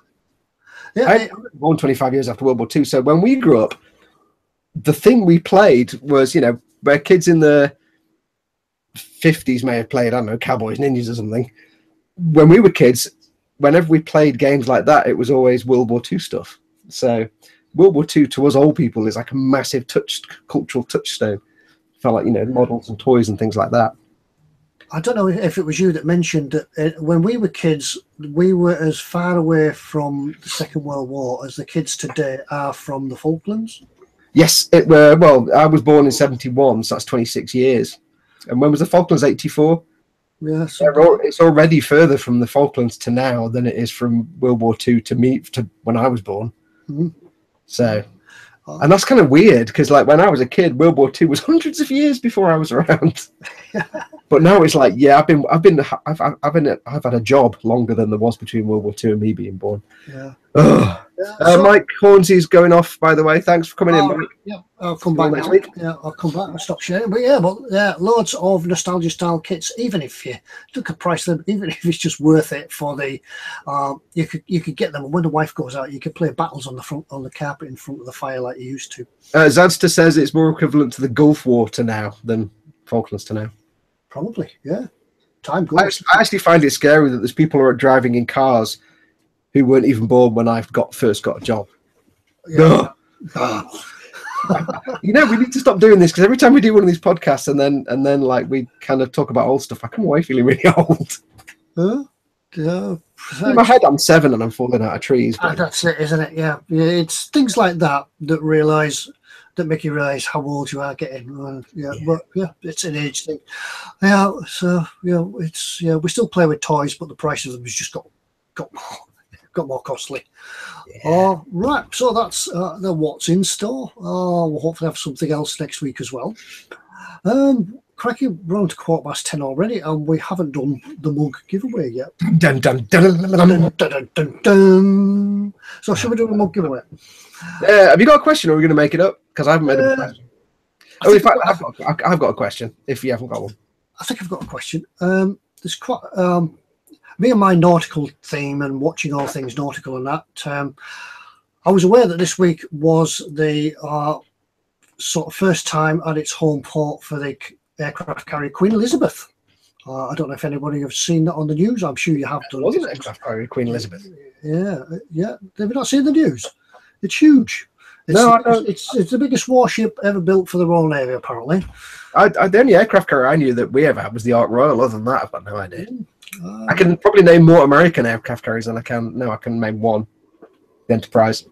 I was born 25 years after World War II. So when we grew up, the thing we played was, where kids in the 50s may have played, I don't know, Cowboys, Ninjas or something. When we were kids, whenever we played games like that, it was always World War II stuff. So World War II to us old people is like a massive cultural touchstone. Felt like, models and toys and things like that. I don't know if it was you that mentioned that when we were kids, we were as far away from the Second World War as the kids today are from the Falklands. Yes, well, I was born in 71, so that's 26 years. And when was the Falklands? 84? Yeah, it's already further from the Falklands to now than it is from World War II to when I was born. So, and that's kind of weird because, like, when I was a kid, World War II was hundreds of years before I was around. But now it's like, yeah, I've had a job longer than there was between World War II and me being born. Yeah. Mike Hornsey's going off, by the way. Thanks for coming in, Mike. Yeah, I'll come back next week. Yeah, I'll come back and stop sharing. But loads of nostalgia style kits. Even if you look at price them, even if it's just worth it for the, you could get them. And when the wife goes out, you could play battles on the carpet in front of the fire like you used to. Zadster says it's more equivalent to the Gulf War to now than Falklands to now. Probably, yeah. Time goes. I actually find it scary that there's people who are driving in cars who weren't even born when I first got a job. Yeah. We need to stop doing this, because every time we do one of these podcasts and then like we kind of talk about old stuff, I come away feeling really old. Yeah. In my head, I'm 7 and I'm falling out of trees. That's it, isn't it? Yeah. It's things like that that make you realise how old you are getting. But it's an age thing. Yeah. So we still play with toys, but the price of them has just got more costly. Right, so that's the what's in store. We'll hopefully have something else next week as well. Cracky, we're on to 10:15 already, and we haven't done the mug giveaway yet. Dun, dun, dun, dun, dun, dun, dun, dun. So should we do the mug giveaway? Have you got a question, or are we going to make it up? Because I haven't made a question. In fact, I've got a question, if you haven't got one. I think I've got a question. There's quite... me and my nautical theme and watching all things nautical and that, I was aware that this week was the sort of first time at its home port for the aircraft carrier Queen Elizabeth. I don't know if anybody has seen that on the news. I'm sure you have done. Wasn't it aircraft carrier Queen Elizabeth? Yeah. Have you not seen the news? It's huge. It's the biggest warship ever built for the Royal Navy, apparently. The only aircraft carrier I knew that we ever had was the Ark Royal. Other than that, I've got no idea. I can probably name more American aircraft carriers than I can. No, I can name one. The Enterprise.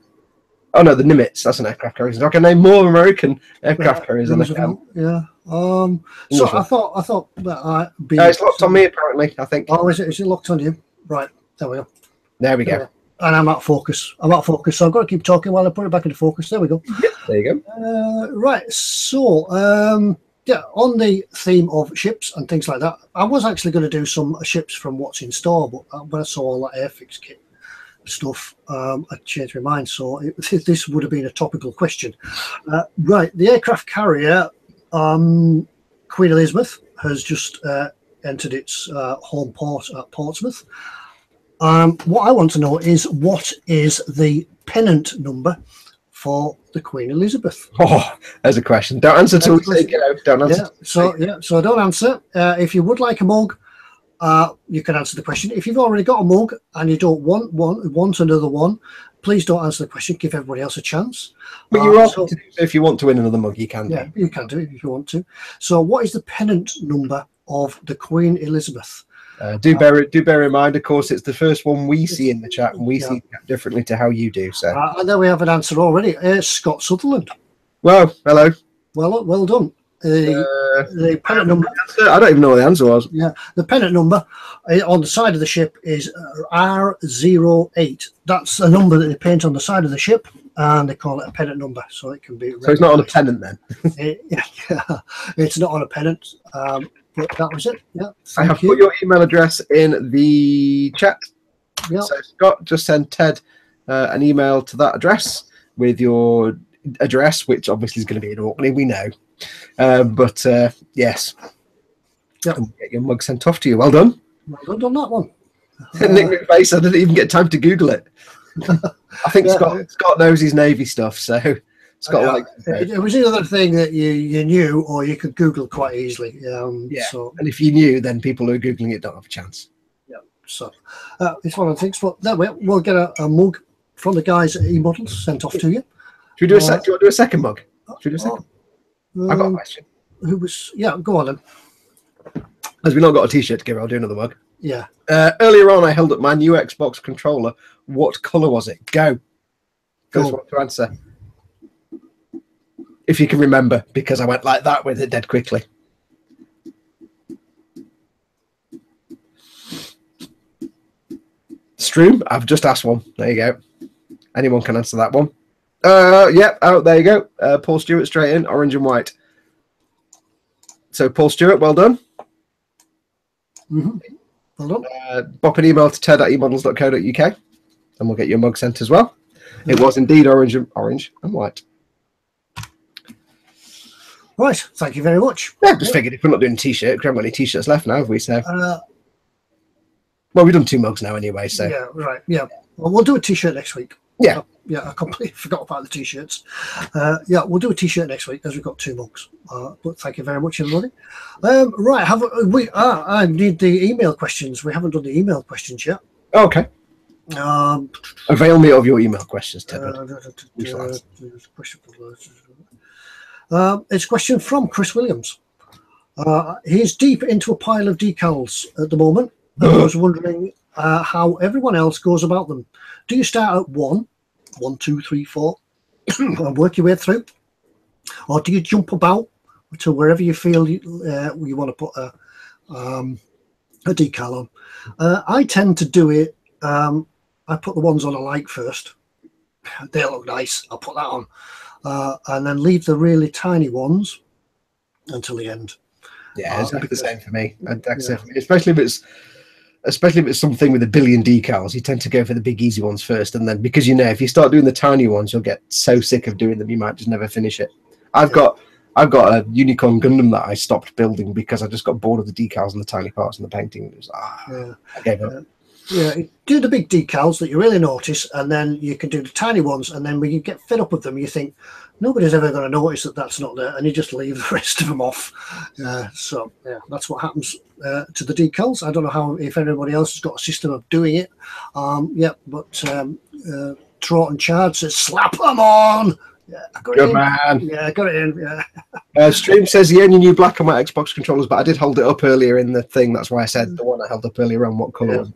Oh no, the Nimitz. That's an aircraft carrier. So I can name more American aircraft carriers than I can. Yeah. So I thought that it's locked on me apparently. I think. Oh, is it locked on you? Right. There we go. There we go. And I'm out of focus. So I've got to keep talking while I put it back into focus. There we go. Yep, there you go. Right. So on the theme of ships and things like that, I was actually going to do some ships from what's in store, but when I saw all that Airfix kit stuff, I changed my mind. So this would have been a topical question. Right, the aircraft carrier Queen Elizabeth has just entered its home port at Portsmouth. What I want to know is, what is the pennant number for the Queen Elizabeth? Oh, there's a question. Don't answer till we say go. Don't answer. So don't answer. If you would like a mug, you can answer the question. If you've already got a mug and you don't want another one, please don't answer the question. Give everybody else a chance. But you're welcome to do so. If you want to win another mug, you can. Yeah, you can do it if you want to. So, what is the pennant number of the Queen Elizabeth? Do bear in mind, of course, it's the first one we see in the chat, and we see it differently to how you do. So, and then we have an answer already. Scott Sutherland. Well, hello. Well done. The pennant number. I don't even know what the answer was. Yeah, the pennant number on the side of the ship is R08. That's a number that they paint on the side of the ship, and they call it a pennant number, so it can be. So it's not on a pennant then. It's not on a pennant. But that was it. Yeah. I have put your email address in the chat. Yeah. So Scott, just send Ted an email to that address with your address, which obviously is going to be in Orkney, we know. But yes. Yep. And get your mug sent off to you. Well done. Well done on that one. Nick McFace, I didn't even get time to Google it. I think Scott knows his Navy stuff, so Scott it was the other thing that you knew, or you could Google quite easily. So, and if you knew, then people who are Googling it don't have a chance. Yeah, so it's one of the things. But we'll get a mug from the guys at eModels sent off to you. Should we do a second? Do you want to do a second mug? Should we do a second? I've got a question. Go on then. As we've not got a t-shirt to give, I'll do another mug. Yeah. Earlier on, I held up my new Xbox controller. What colour was it? Go. First one to answer. If you can remember, because I went like that with it dead quickly. Stroom, I've just asked one. There you go. Anyone can answer that one. There you go. Paul Stewart, straight in, orange and white. So, Paul Stewart, well done. Mm-hmm. Well done. Pop an email to ted@emodels.co.uk and we'll get your mug sent as well. It was indeed orange and white. Right, thank you very much. Yeah, just figured if we're not doing t-shirt, we haven't got any t-shirts left now, have we? So, well, we've done 2 mugs now anyway. So yeah, right, yeah. Well, we'll do a t-shirt next week. Yeah, I completely forgot about the t-shirts. Yeah, we'll do a t-shirt next week as we've got 2 mugs. But thank you very much, everybody. Right, I need the email questions. We haven't done the email questions yet. Okay. Avail me of your email questions, Ted. It's a question from Chris Williams. He's deep into a pile of decals at the moment. I was wondering how everyone else goes about them. Do you start at 1, 2, 3, 4, and work your way through? Or do you jump about to wherever you feel you want to put a decal on? I tend to do it, I put the ones on I like first. They look nice. I'll put that on. And then leave the really tiny ones until the end. Yeah, exactly the same for me. Especially if it's something with 1 billion decals, you tend to go for the big easy ones first, and then because if you start doing the tiny ones, you'll get so sick of doing them you might just never finish it. I've got a Unicorn Gundam that I stopped building because I just got bored of the decals and the tiny parts and the painting. It was I gave up. Yeah, do the big decals that you really notice, and then you can do the tiny ones, and then when you get fed up with them, you think nobody's ever going to notice that that's not there, and you just leave the rest of them off. So yeah, that's what happens to the decals. I don't know if everybody else has got a system of doing it. But Trot and Chard says slap them on. Yeah, good man. Yeah, got it in. Yeah. Stream says he only knew black and white Xbox controllers, but I did hold it up earlier in the thing. That's why I said the one I held up earlier on what colour was.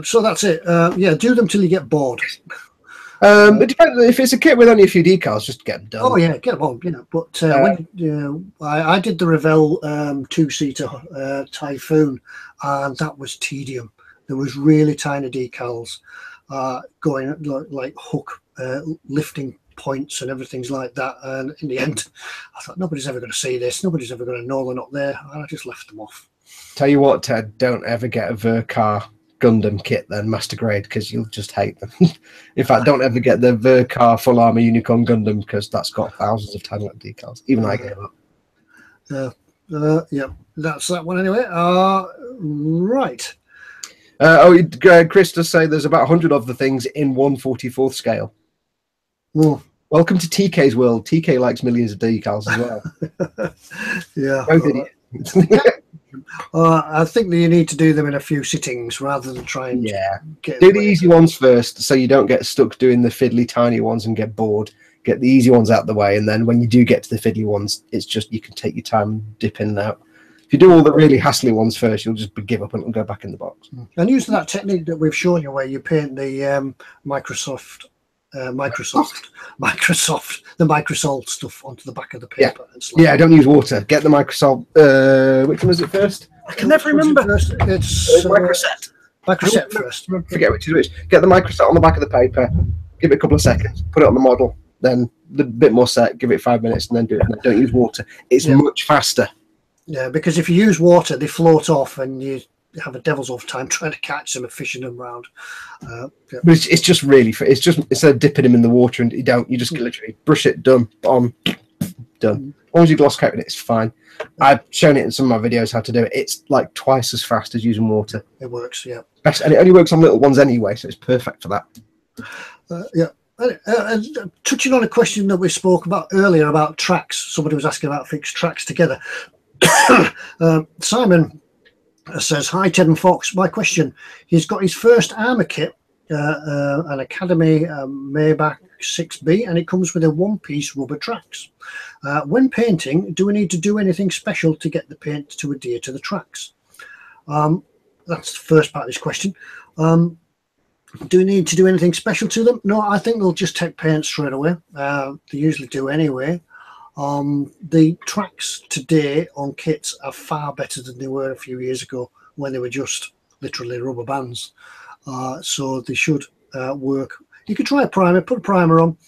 So that's it. Do them till you get bored. It depends. If it's a kit with only a few decals, just get them done. Oh yeah, get them on. But I did the Revell 2-seater Typhoon, and that was tedium. There was really tiny decals going like hook lifting points and everything's like that. And in the end, I thought nobody's ever going to see this. Nobody's ever going to know they're not there. And I just left them off. Tell you what, Ted, don't ever get a Vercar Gundam kit then, master grade, because you'll just hate them. In fact, don't ever get the Vercar full armor Unicorn Gundam because that's got thousands of tiny little decals. Even I gave up. Yeah, that's that one anyway. Right. Chris does say there's about 100 of the things in 1/44th scale. Oh. Welcome to TK's world. TK likes millions of decals as well. Yeah. Both idiots. I think that you need to do them in a few sittings rather than try and do the easy ones first, so you don't get stuck doing the fiddly tiny ones and get bored. Get the easy ones out of the way, and then when you do get to the fiddly ones, it's just you can take your time and dip in and out. If you do all the really hassly ones first, you'll just give up and it'll go back in the box. And use that technique that we've shown you where you paint the Microsoft stuff onto the back of the paper. Yeah, don't use water. Get the Microsoft. Which one is it first? I can never remember. It's Microset first. Forget which is which. Get the Microset on the back of the paper. Give it a couple of seconds. Put it on the model. Then a bit more set. Give it 5 minutes, and then do it. And then don't use water. It's much faster. Yeah, because if you use water, they float off, and you have a devil's of time trying to catch them and fishing them around. But it's just really, it's just instead of dipping them in the water and you just literally brush it, done, on, done. As long as you gloss coat it, it's fine. I've shown it in some of my videos how to do it. It's like twice as fast as using water. It works, yeah. And it only works on little ones anyway, so it's perfect for that. Touching on a question that we spoke about earlier about tracks, somebody was asking about fixed tracks together. Simon says, hi Ted and Fox, my question, he's got his first armour kit, an Academy Maybach 6B, and it comes with a one-piece rubber tracks. When painting, do we need to do anything special to get the paint to adhere to the tracks? That's the first part of his question. Do we need to do anything special to them? No, I think they'll just take paint straight away. They usually do anyway. The tracks today on kits are far better than they were a few years ago when they were just literally rubber bands. So they should work. You could try a primer, put a primer on.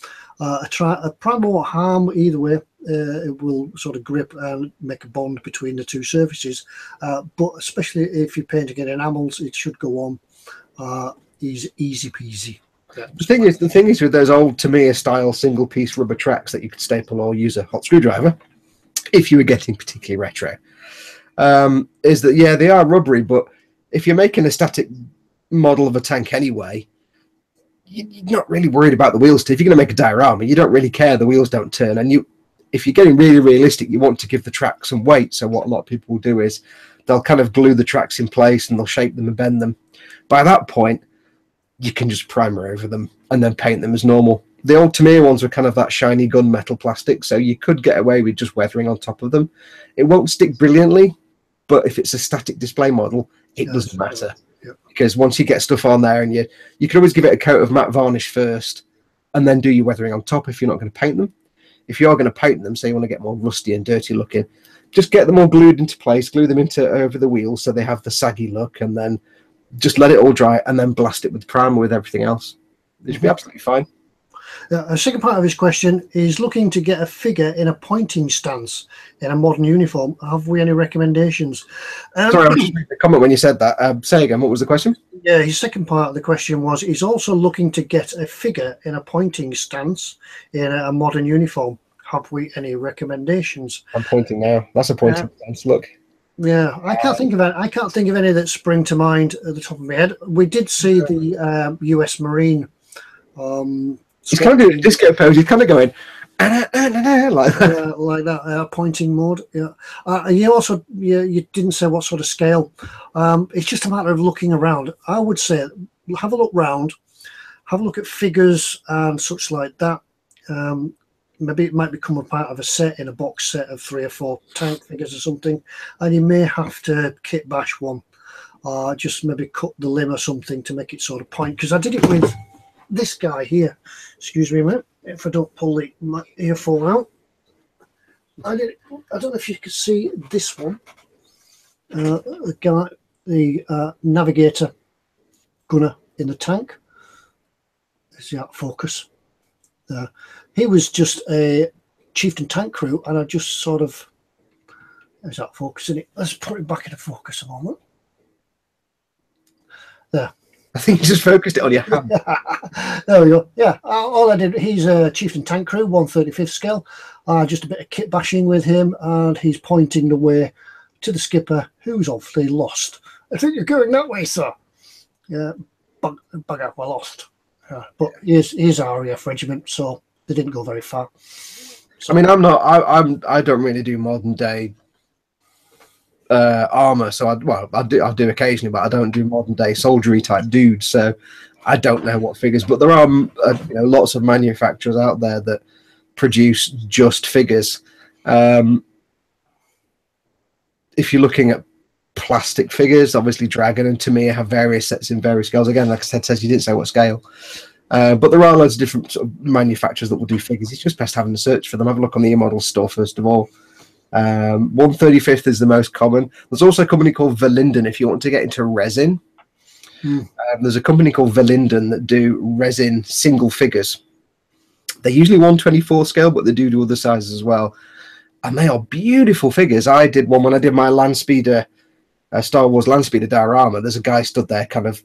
A primer won't harm either way. It will sort of grip and make a bond between the two surfaces. But especially if you're painting in enamels, it should go on easy peasy. Yeah. The thing is with those old Tamiya style single piece rubber tracks that you could staple or use a hot screwdriver, if you were getting particularly retro, is that yeah, they are rubbery, but if you're making a static model of a tank anyway, you're not really worried about the wheels. If you're going to make a diorama, you don't really care the wheels don't turn, and if you're getting really realistic, you want to give the track some weight. So what a lot of people will do is they'll kind of glue the tracks in place and they'll shape them and bend them. By that point, you can just primer over them and then paint them as normal. The old Tamiya ones were kind of that shiny gunmetal plastic, so you could get away with just weathering on top of them. It won't stick brilliantly, but if it's a static display model, it doesn't matter. Yep. Because once you get stuff on there, and you can always give it a coat of matte varnish first, and then do your weathering on top if you're not going to paint them. If you are going to paint them, say you want to get more rusty and dirty looking, just get them all glued into place, glue them into over the wheels so they have the saggy look, and then just let it all dry, and then blast it with primer with everything else. It should be absolutely fine. A second part of his question is looking to get a figure in a pointing stance in a modern uniform. Have we any recommendations? Sorry, I was just making a comment when you said that. Say again, what was the question? Yeah, his second part of the question was he's also looking to get a figure in a pointing stance in a modern uniform. Have we any recommendations? I'm pointing now. That's a pointing stance. Look. Yeah, I can't think of any. I can't think of any that spring to mind at the top of my head. We did see the U.S. Marine. He's kind of doing a disco pose. He's kind of going like that. Like that pointing mode. Yeah. You also you didn't say what sort of scale. It's just a matter of looking around. I would say have a look round, have a look at figures and such like that. Maybe it might become a part of a set in a box set of 3 or 4 tank figures or something, and you may have to kit bash one, or just maybe cut the limb or something to make it sort of point. Because I did it with this guy here. Excuse me a minute if I don't pull my earphone out. I did it. I don't know if you can see this one. The guy, the navigator gunner in the tank. There's the out focus. He was just a chieftain tank crew, and I just sort of, there's that focus in it. Let's put it back into focus a moment. There. I think you just focused it on your hand. There we go. Yeah, all I did, he's a chieftain tank crew, 1/35 scale. Just a bit of kit bashing with him, and he's pointing the way to the skipper, who's obviously lost. I think you're going that way, sir. Yeah, bugger, we're lost. But here's our RAF regiment, so they didn't go very far. So, I mean, I don't really do modern day armor, so I do occasionally, but I don't do modern day soldiery type dudes, so I don't know what figures. But there are lots of manufacturers out there that produce just figures. If you're looking at plastic figures, obviously Dragon and Tamiya have various sets in various scales. Again, like I said, says you didn't say what scale, but there are loads of different sort of manufacturers that will do figures. It's just best having a search for them. Have a look on the eModels store first of all. 1/35 is the most common. There's also a company called Verlinden if you want to get into resin. There's a company called Verlinden that do resin single figures. They're usually 1/24 scale, but they do other sizes as well, and they are beautiful figures. I did one when I did my Landspeeder Star Wars Landspeeder diorama. There's a guy stood there kind of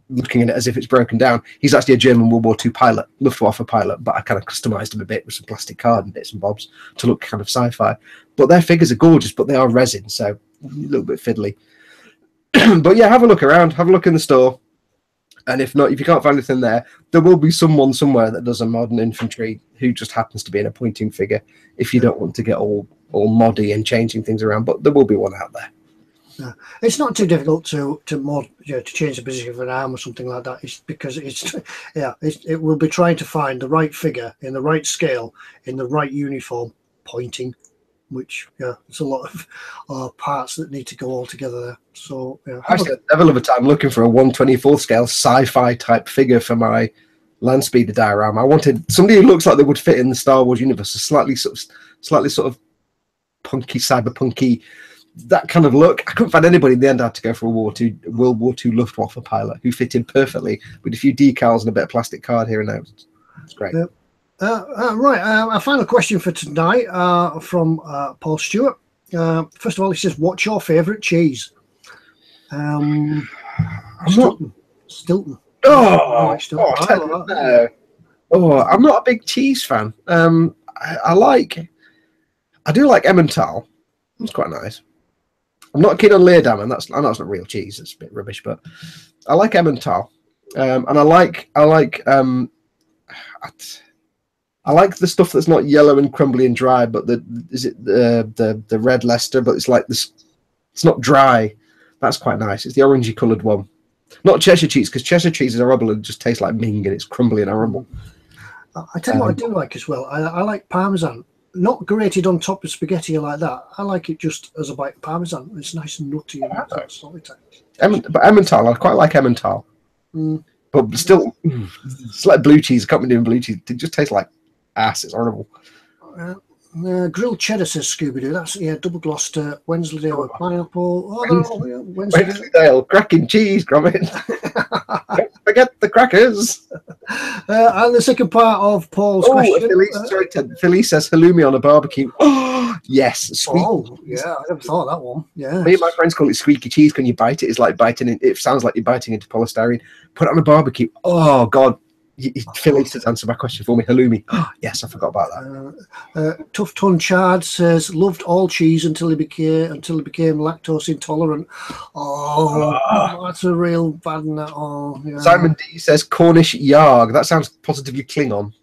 looking at it as if it's broken down. He's actually a German World War II pilot, Luftwaffe pilot, but I kind of customized him a bit with some plastic card and bits and bobs to look kind of sci-fi. But their figures are gorgeous, but they are resin, so a little bit fiddly. But yeah, have a look around, have a look in the store, and if not, if you can't find anything there, there will be someone somewhere that does a modern infantry who just happens to be in a pointing figure if you don't want to get all moddy and changing things around, but there will be one out there. Yeah. It's not too difficult to change the position of an arm or something like that. It's because it will be trying to find the right figure in the right scale in the right uniform pointing, which it's a lot of parts that need to go all together there. So I spent a devil of a time looking for a 1/24 scale sci-fi type figure for my Landspeeder diorama. I wanted somebody who looks like they would fit in the Star Wars universe, a slightly sort of punky, cyberpunky, that kind of look. I couldn't find anybody. In the end, I had to go for a World War II Luftwaffe pilot who fit in perfectly with a few decals and a bit of plastic card here and there. It's great. Right. A final question for tonight from Paul Stewart. First of all, he says, "What's your favourite cheese?" Stilton. Oh, Nice stuff. oh, I Ted, like that. no. Oh, I'm not a big cheese fan. I do like Emmental. It's quite nice. I'm not keen on Leerdam, and I know it's not real cheese. It's a bit rubbish, but I like Emmental, and I like the stuff that's not yellow and crumbly and dry, but the red Leicester, but it's like this. It's not dry. That's quite nice. It's the orangey coloured one. Not Cheshire cheese, because Cheshire cheese is horrible and just tastes like Ming, and it's crumbly and horrible. I tell you what I do like as well. I like Parmesan. Not grated on top of spaghetti like that. I like it just as a bite of Parmesan. It's nice and nutty and solid. But Emmental, I quite like Emmental. But still, it's like blue cheese. I can't be doing blue cheese. It just tastes like ass. It's horrible. Grilled cheddar, says Scooby-Doo. That's, double Gloucester, Wensleydale with pineapple. Wensleydale, cracking cheese, Gromit. Don't forget the crackers. And the second part of Paul's question. Philly says halloumi on a barbecue. Oh, yes. Sweet. Oh, yeah, I never thought of that one. Yeah. Me and my friends call it squeaky cheese. When you bite it, it's like biting in, it sounds like you're biting into polystyrene. Put it on a barbecue. Oh, God. Philly says, answer my question for me. Halloumi. Oh, yes, I forgot about that. Tough Ton Chard says, loved all cheese until he became lactose intolerant. Oh, that's a real bad net. Oh, yeah. Simon D says Cornish Yarg. That sounds positively Klingon.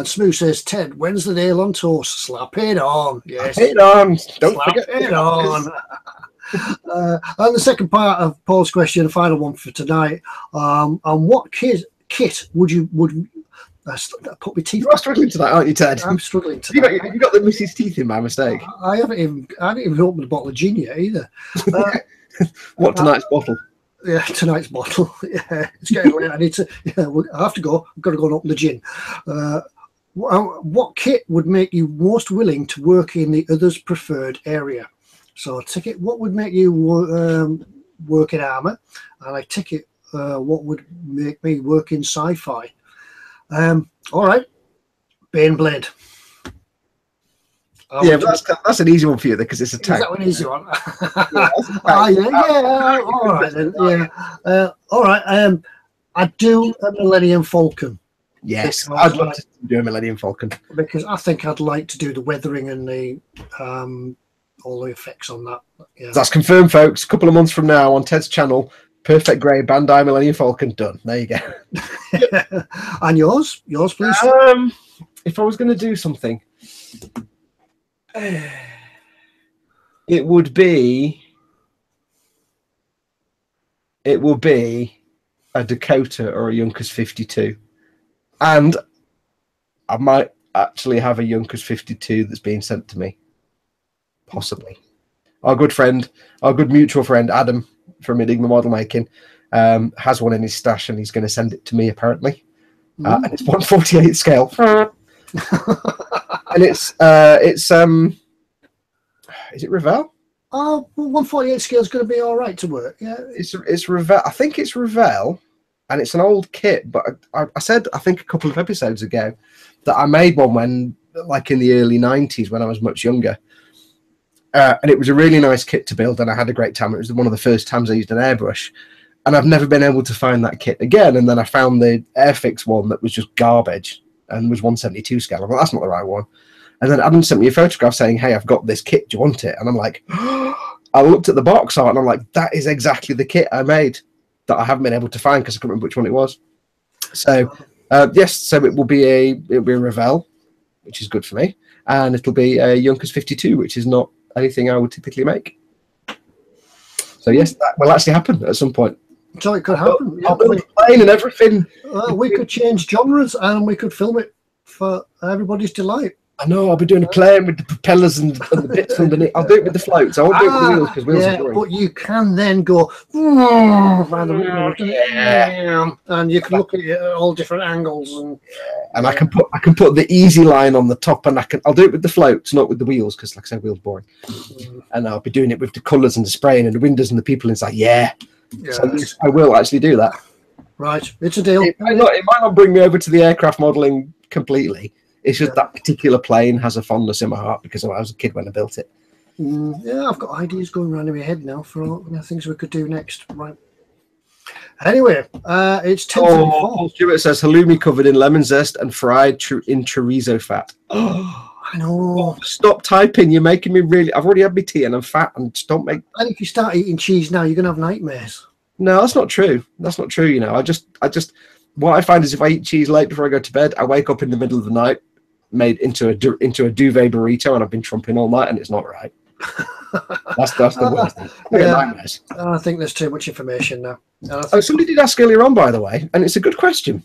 Smooth says, Ted, Wensleydale on toast. Slap it on. Yes. Slap it on. Don't Slap forget it on. And the second part of Paul's question, the final one for tonight. And what kit would put my teeth? You are struggling tonight, aren't you, Ted? I'm struggling tonight. You got the Mrs. Teeth in by mistake. I haven't even opened a bottle of gin yet either. What, tonight's bottle? Yeah, tonight's bottle. Yeah, it's getting late. I need to. Yeah, I have to go. I've got to go and open the gin. What kit would make you most willing to work in the other's preferred area? So, ticket. What would make you work in armour? And I ticket. What would make me work in sci-fi? All right, Baneblade. Yeah, but that's an easy one for you because it's a tank. Is that an easy one? Yeah. All right then. Yeah. All right. I'd do a Millennium Falcon. Yes, I'd love to do a Millennium Falcon because I think I'd like to do the weathering and the all the effects on that. Yeah. That's confirmed, folks. A couple of months from now on Ted's channel. Perfect grey Bandai Millennium Falcon done. There you go. And yours, please. If I was going to do something, it would be a Dakota or a Junkers 52, and I might actually have a Junkers 52 that's being sent to me, possibly. Our good mutual friend Adam from Enigma Model Making has one in his stash, and he's going to send it to me apparently. And it's 1/48 scale, and is it Revell? Oh, 1/48 scale is going to be all right to work. Yeah, it's Revell. I think it's Revell, and it's an old kit. But I said I think a couple of episodes ago that I made one when, like in the early 90s, when I was much younger. And it was a really nice kit to build, and I had a great time. It was one of the first times I used an airbrush, and I've never been able to find that kit again. And then I found the Airfix one that was just garbage and was 1/72 scale. I'm like, that's not the right one. And then Adam sent me a photograph saying, "Hey, I've got this kit. Do you want it?" And I'm like, I looked at the box art, and I'm like, that is exactly the kit I made that I haven't been able to find because I couldn't remember which one it was. So yes, so it will be a Revell, which is good for me, and it'll be a Junkers 52, which is not anything I would typically make. So yes, that will actually happen at some point. So it could happen. I'll build a plane and everything. We could change genres and we could film it for everybody's delight. I know, I'll be doing a plane with the propellers and the bits underneath. I'll do it with the floats. I won't do it with the wheels because wheels are boring. But you can then go and you can look at it at all different angles, and I can put the easy line on the top, and I'll do it with the floats, not with the wheels, because like I said, wheels boring. And I'll be doing it with the colours and the spraying and the windows and the people inside. Yeah. So I will actually do that. Right, it's a deal. It might not bring me over to the aircraft modelling completely. It's just that particular plane has a fondness in my heart because I was a kid when I built it. Yeah, I've got ideas going around in my head now for all things we could do next. Right. Anyway, it's 10:34. Paul Stewart says halloumi covered in lemon zest and fried in chorizo fat. Oh, I know. Stop typing. You're making me really. I've already had my tea and I'm fat. And just don't make. And if you start eating cheese now, you're gonna have nightmares. No, that's not true. That's not true. You know, I just. What I find is if I eat cheese late before I go to bed, I wake up in the middle of the night, made into a duvet burrito, and I've been trumping all night, and it's not right. That's the worst thing. Nightmares. I think there's too much information now. Somebody did ask earlier on, by the way, and it's a good question.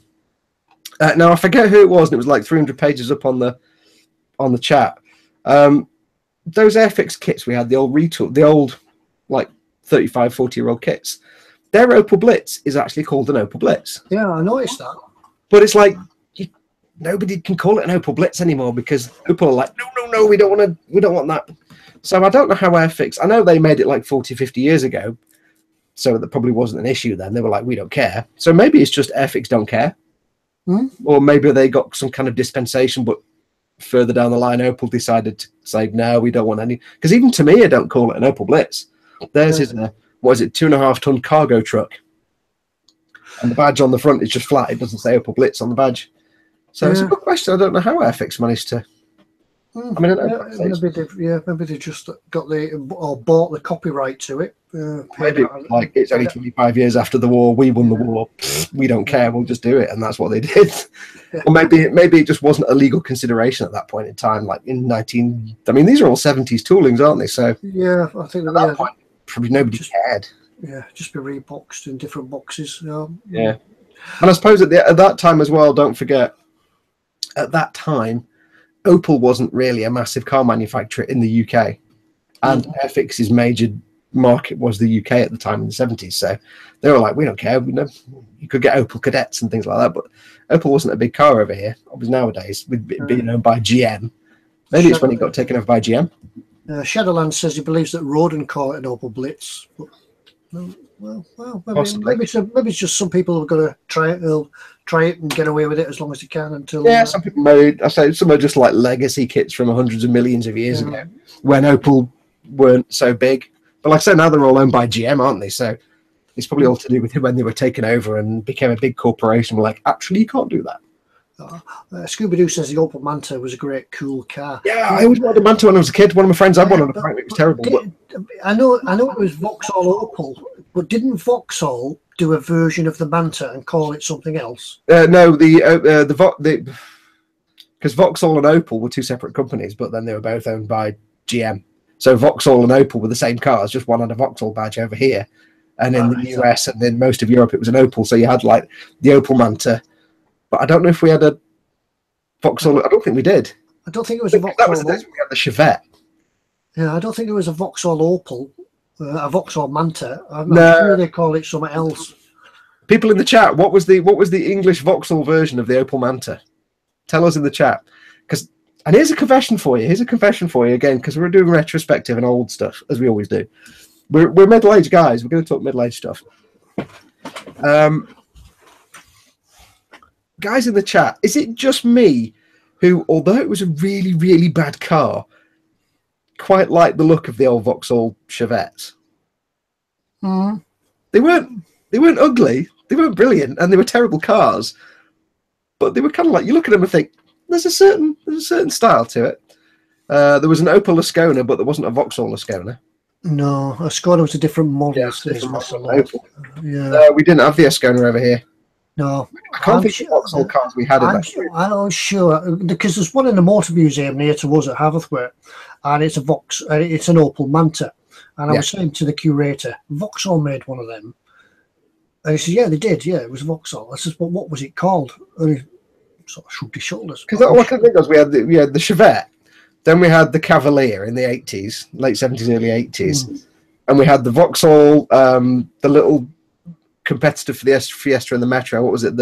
Now I forget who it was, and it was like 300 pages up on the chat. Those Airfix kits we had, the old like 35, 40-year-old kits. Their Opal Blitz is actually called an Opal Blitz. Yeah, I noticed that. But it's like nobody can call it an Opal Blitz anymore because Opal are like, no, we don't want that. So I don't know how Airfix. I know they made it like 40, 50 years ago, so that probably wasn't an issue then. They were like, we don't care. So maybe it's just Airfix don't care, or maybe they got some kind of dispensation, but further down the line, Opal decided to say, no, we don't want any. Because even to me, I don't call it an Opal Blitz. Theirs is a 2.5-ton cargo truck, and the badge on the front is just flat. It doesn't say Opal Blitz on the badge. So it's a good question. I don't know how Airfix managed to. I mean, maybe they just got bought the copyright to it. Maybe like it's only 25 years after the war. We won the war. We don't care. We'll just do it, and that's what they did. Or maybe it just wasn't a legal consideration at that point in time. Like in 19, I mean, these are all 70s toolings, aren't they? So yeah, I think at that point, probably nobody cared. Yeah, just be reboxed in different boxes. Yeah, and I suppose at that time as well. Don't forget, at that time, Opal wasn't really a massive car manufacturer in the UK, and Airfix's major market was the UK at the time in the 70s. So they were like, we don't care. You could get Opal Cadets and things like that, but Opal wasn't a big car over here. Obviously nowadays, with it being owned by GM, maybe it's when it got taken over by GM. Shadowland says he believes that Roden call it an Opal Blitz. But, well, maybe it's just some people who are going to try it. They'll try it and get away with it as long as they can until. Yeah, some people made. I say some are just like legacy kits from hundreds of millions of years ago, when Opal weren't so big. But like I said, now they're all owned by GM, aren't they? So it's probably all to do with when they were taken over and became a big corporation. We're like, actually, you can't do that. Scooby-Doo says the Opel Manta was a great, cool car. Yeah, I always wanted a Manta when I was a kid. One of my friends had one, and apparently it was terrible. I know it was Vauxhall Opel, but didn't Vauxhall do a version of the Manta and call it something else? No, because Vauxhall and Opel were two separate companies, but then they were both owned by GM. So Vauxhall and Opel were the same cars, just one had a Vauxhall badge over here, and in the US and in most of Europe it was an Opel. So you had like the Opel Manta. But I don't know if we had a Vauxhall. I don't think we did. I don't think it was a Vauxhall. That was the days when we had the Chevette. Yeah, I don't think it was a Vauxhall Opel, a Vauxhall Manta. I'm sure they call it something else. People in the chat, what was the English Vauxhall version of the Opel Manta? Tell us in the chat. And here's a confession for you. Again, because we're doing retrospective and old stuff, as we always do. We're middle-aged guys. We're going to talk middle-aged stuff. Guys in the chat, is it just me who, although it was a really, really bad car, quite like the look of the old Vauxhall Chevettes? They weren't ugly, they weren't brilliant, and they were terrible cars. But they were kind of like, you look at them and think, there's a certain style to it. There was an Opel Ascona, but there wasn't a Vauxhall Ascona. No, Ascona was a different model. Yeah, we didn't have the Ascona over here. No, I can't think of Vauxhall cars we had. I'm sure because there's one in the Motor Museum near to us at Haverthwaite, and it's an Opel Manta. And I was saying to the curator, Vauxhall made one of them, and he said, "Yeah, they did. Yeah, it was Vauxhall." I said, "Well, what was it called?" And he sort of shrugged his shoulders. Because all I can think of was we had the Chevette, then we had the Cavalier in the 80s, late 70s, early 80s, and we had the Vauxhall, the little competitor for the Fiesta and the Metro. What was it?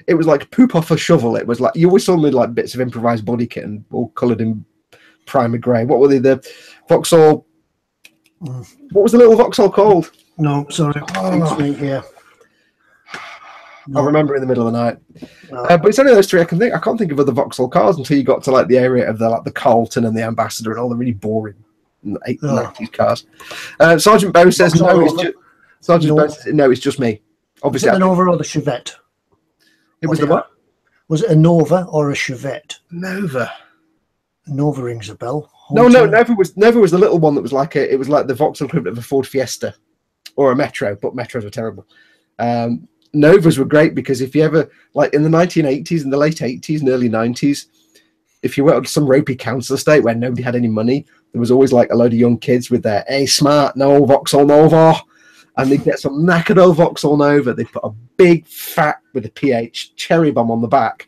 It was like poop off a shovel. It was like you always saw them with like bits of improvised body kit and all coloured in primer grey. What were they? The Vauxhall. What was the little Vauxhall called? No, sorry. I'll remember in the middle of the night. But it's only those three I can think. I can't think of other Vauxhall cars until you got to like the area of the Carlton and the Ambassador and all the really boring 90s cars. Sergeant Bow says no. It's just me. Obviously, was it the Nova or the Chevette? It was the what? Was it a Nova or a Chevette? Nova. Nova rings a bell. No, Nova was the little one that was like it was like the Vauxhall equivalent of a Ford Fiesta or a Metro, but Metros were terrible. Novas were great because if you ever, like in the 1980s and the late 80s and early 90s, if you went to some ropey council estate where nobody had any money, there was always like a load of young kids with their smart, no Vauxhall Nova, and they'd get some knackered old Vauxhall Nova. They'd put a big fat with a PH cherry bomb on the back,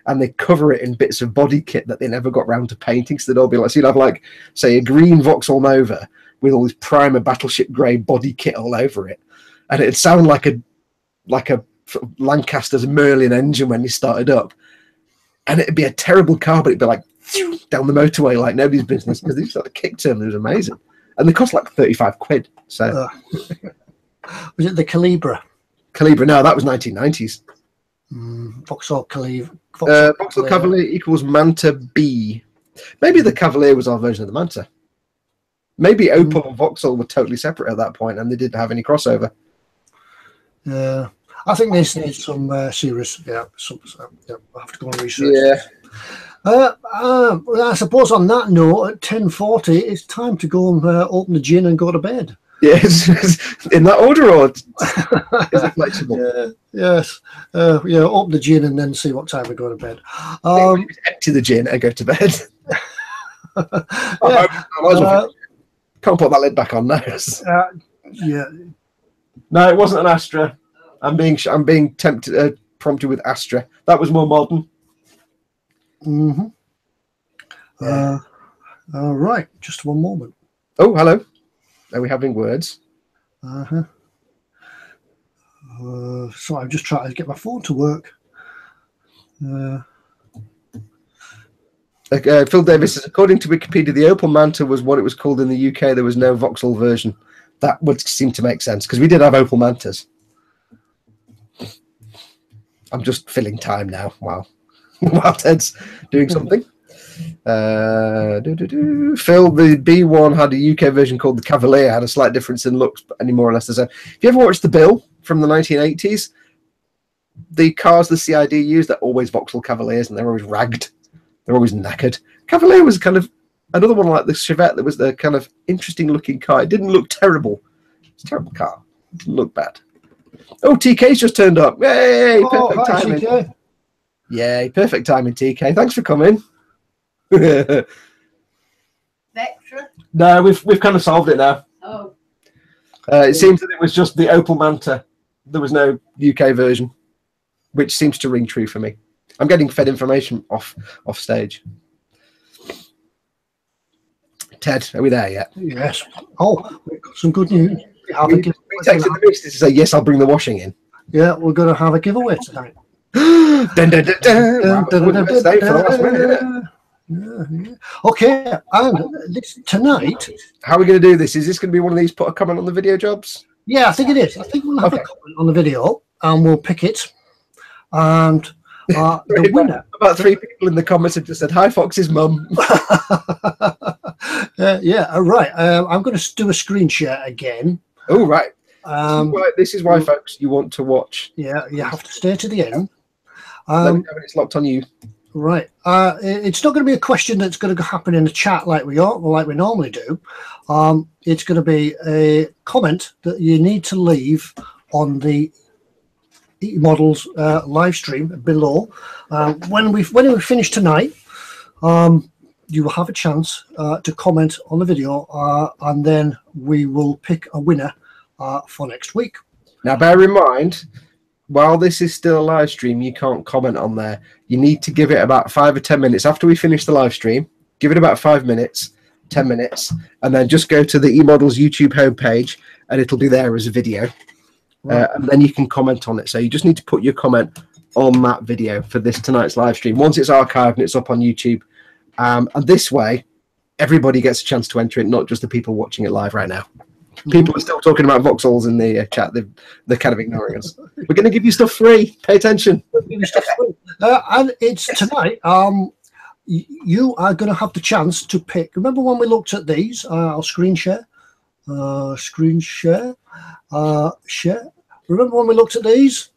and they cover it in bits of body kit that they never got round to painting. So they'd all be like, so you'd have like, say, a green Vauxhall Nova with all this primer battleship grey body kit all over it, and it'd sound like a sort of Lancaster's Merlin engine when you started up, and it'd be a terrible car, but it'd be like down the motorway like nobody's business because they just had a kick turn. It was amazing, and they cost like 35 quid. So was it the Calibra? No, that was 1990s. Vauxhall Calibra. Vauxhall Cavalier equals Manta B. Maybe the Cavalier was our version of the Manta. Maybe Opel and Vauxhall were totally separate at that point, and they didn't have any crossover. Yeah, I think this needs some serious. I have to go and research. Yeah. I suppose on that note, at 10:40, it's time to go and open the gin and go to bed. Yes, in that order, or is it flexible? Yes. Open the gin and then see what time we go to bed. Empty the gin and go to bed. Can't put that lid back on now. Yeah. No, it wasn't an Astra. I'm being prompted with Astra. That was more modern. All right, just one moment. Oh, hello. Are we having words? So I'm just trying to get my phone to work. Phil Davis says, according to Wikipedia, the Opel Manta was what it was called in the UK. There was no Vauxhall version. That would seem to make sense because we did have Opel Mantas. I'm just filling time now. Wow. While Ted's doing something. Phil, the B1 had a UK version called the Cavalier, had a slight difference in looks, but any more or less the same. If you ever watched The Bill from the 1980s, the cars the CID used, they're always Vauxhall Cavaliers, and they're always ragged. They're always knackered. Cavalier was kind of another one like the Chevette that was the kind of interesting looking car. It didn't look terrible. It's a terrible car. It didn't look bad. Oh, TK's just turned up. Yay! Perfect timing. TK. Yay, perfect timing, TK. Thanks for coming. Vectra? No, we've kind of solved it now. Oh. It seems that it was just the Opel Manta. There was no UK version, which seems to ring true for me. I'm getting fed information off stage. Ted, are we there yet? Yes. Oh, we've got some good news. We texted the missus to say, yes, I'll bring the washing in. Yeah, we're going to have a giveaway tonight. Okay, and tonight... How are we going to do this? Is this going to be one of these put a comment on the video jobs? Yeah, I think it is. I think we'll have a comment on the video and we'll pick it. And the winner... About 3 people in the comments have just said, hi, Fox's mum. Right. I'm going to do a screen share again. Oh, right. This is why, folks, you want to watch. Yeah, you have to stay to the end. It's locked on you. Right. It's not going to be a question that's going to happen in the chat like we normally do. It's going to be a comment that you need to leave on the eModels live stream below. When we finish tonight, you will have a chance to comment on the video, and then we will pick a winner for next week. Now, bear in mind, while this is still a live stream, you can't comment on there. You need to give it about 5 or 10 minutes after we finish the live stream. Give it about 5 minutes, 10 minutes, and then just go to the eModels YouTube homepage, and it'll be there as a video. Right. And then you can comment on it. So you just need to put your comment on that video for tonight's live stream. Once it's archived and it's up on YouTube, and this way, everybody gets a chance to enter it, not just the people watching it live right now. People are still talking about Vauxhalls in the chat. They're kind of ignoring us. We're going to give you stuff free. Pay attention. And it's tonight. you are going to have the chance to pick. Remember when we looked at these? I'll screen share. Share. Remember when we looked at these?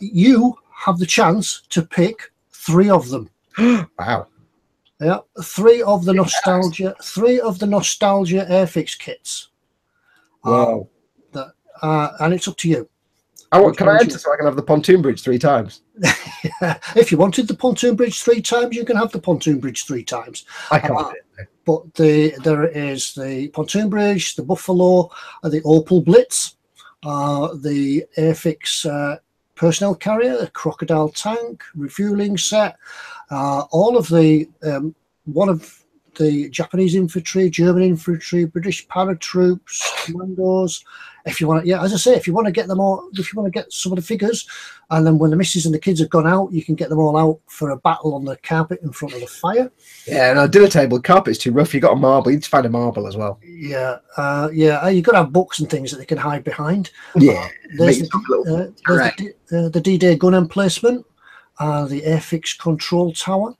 You have the chance to pick 3 of them. Wow. Yeah, 3 of the nostalgia Airfix kits. Wow. And it's up to you. Can I enter so I can have the pontoon bridge 3 times? If you wanted the pontoon bridge 3 times, you can have the pontoon bridge 3 times. I can't. But there is the pontoon bridge, the Buffalo, the Opal Blitz, the Airfix personnel carrier, the crocodile tank, refueling set, all of the one of the Japanese infantry, German infantry, British paratroops, commandos. If you want to, as I say, if you want to get them all, if you want to get some of the figures, and then when the missus and the kids have gone out, you can get them all out for a battle on the carpet in front of the fire. Yeah, and our dinner table carpet's too rough. You got a marble. You need to find a marble as well. Yeah, you've got to have books and things that they can hide behind. Yeah, there's the D-Day gun emplacement, the Airfix control tower.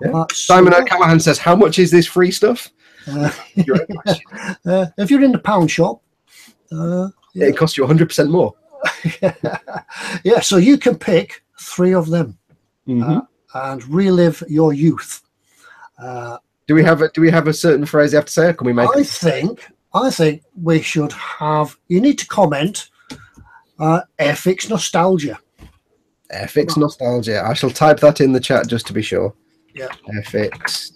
Yeah. Simon O'Callaghan says, "How much is this free stuff?" If you're in the pound shop, it costs you 100% more. Yeah, so you can pick 3 of them and relive your youth. Do we have a certain phrase you have to say? Or can we make? I think we should have. You need to comment. Airfix nostalgia. Airfix nostalgia. I shall type that in the chat just to be sure. Yeah. Airfix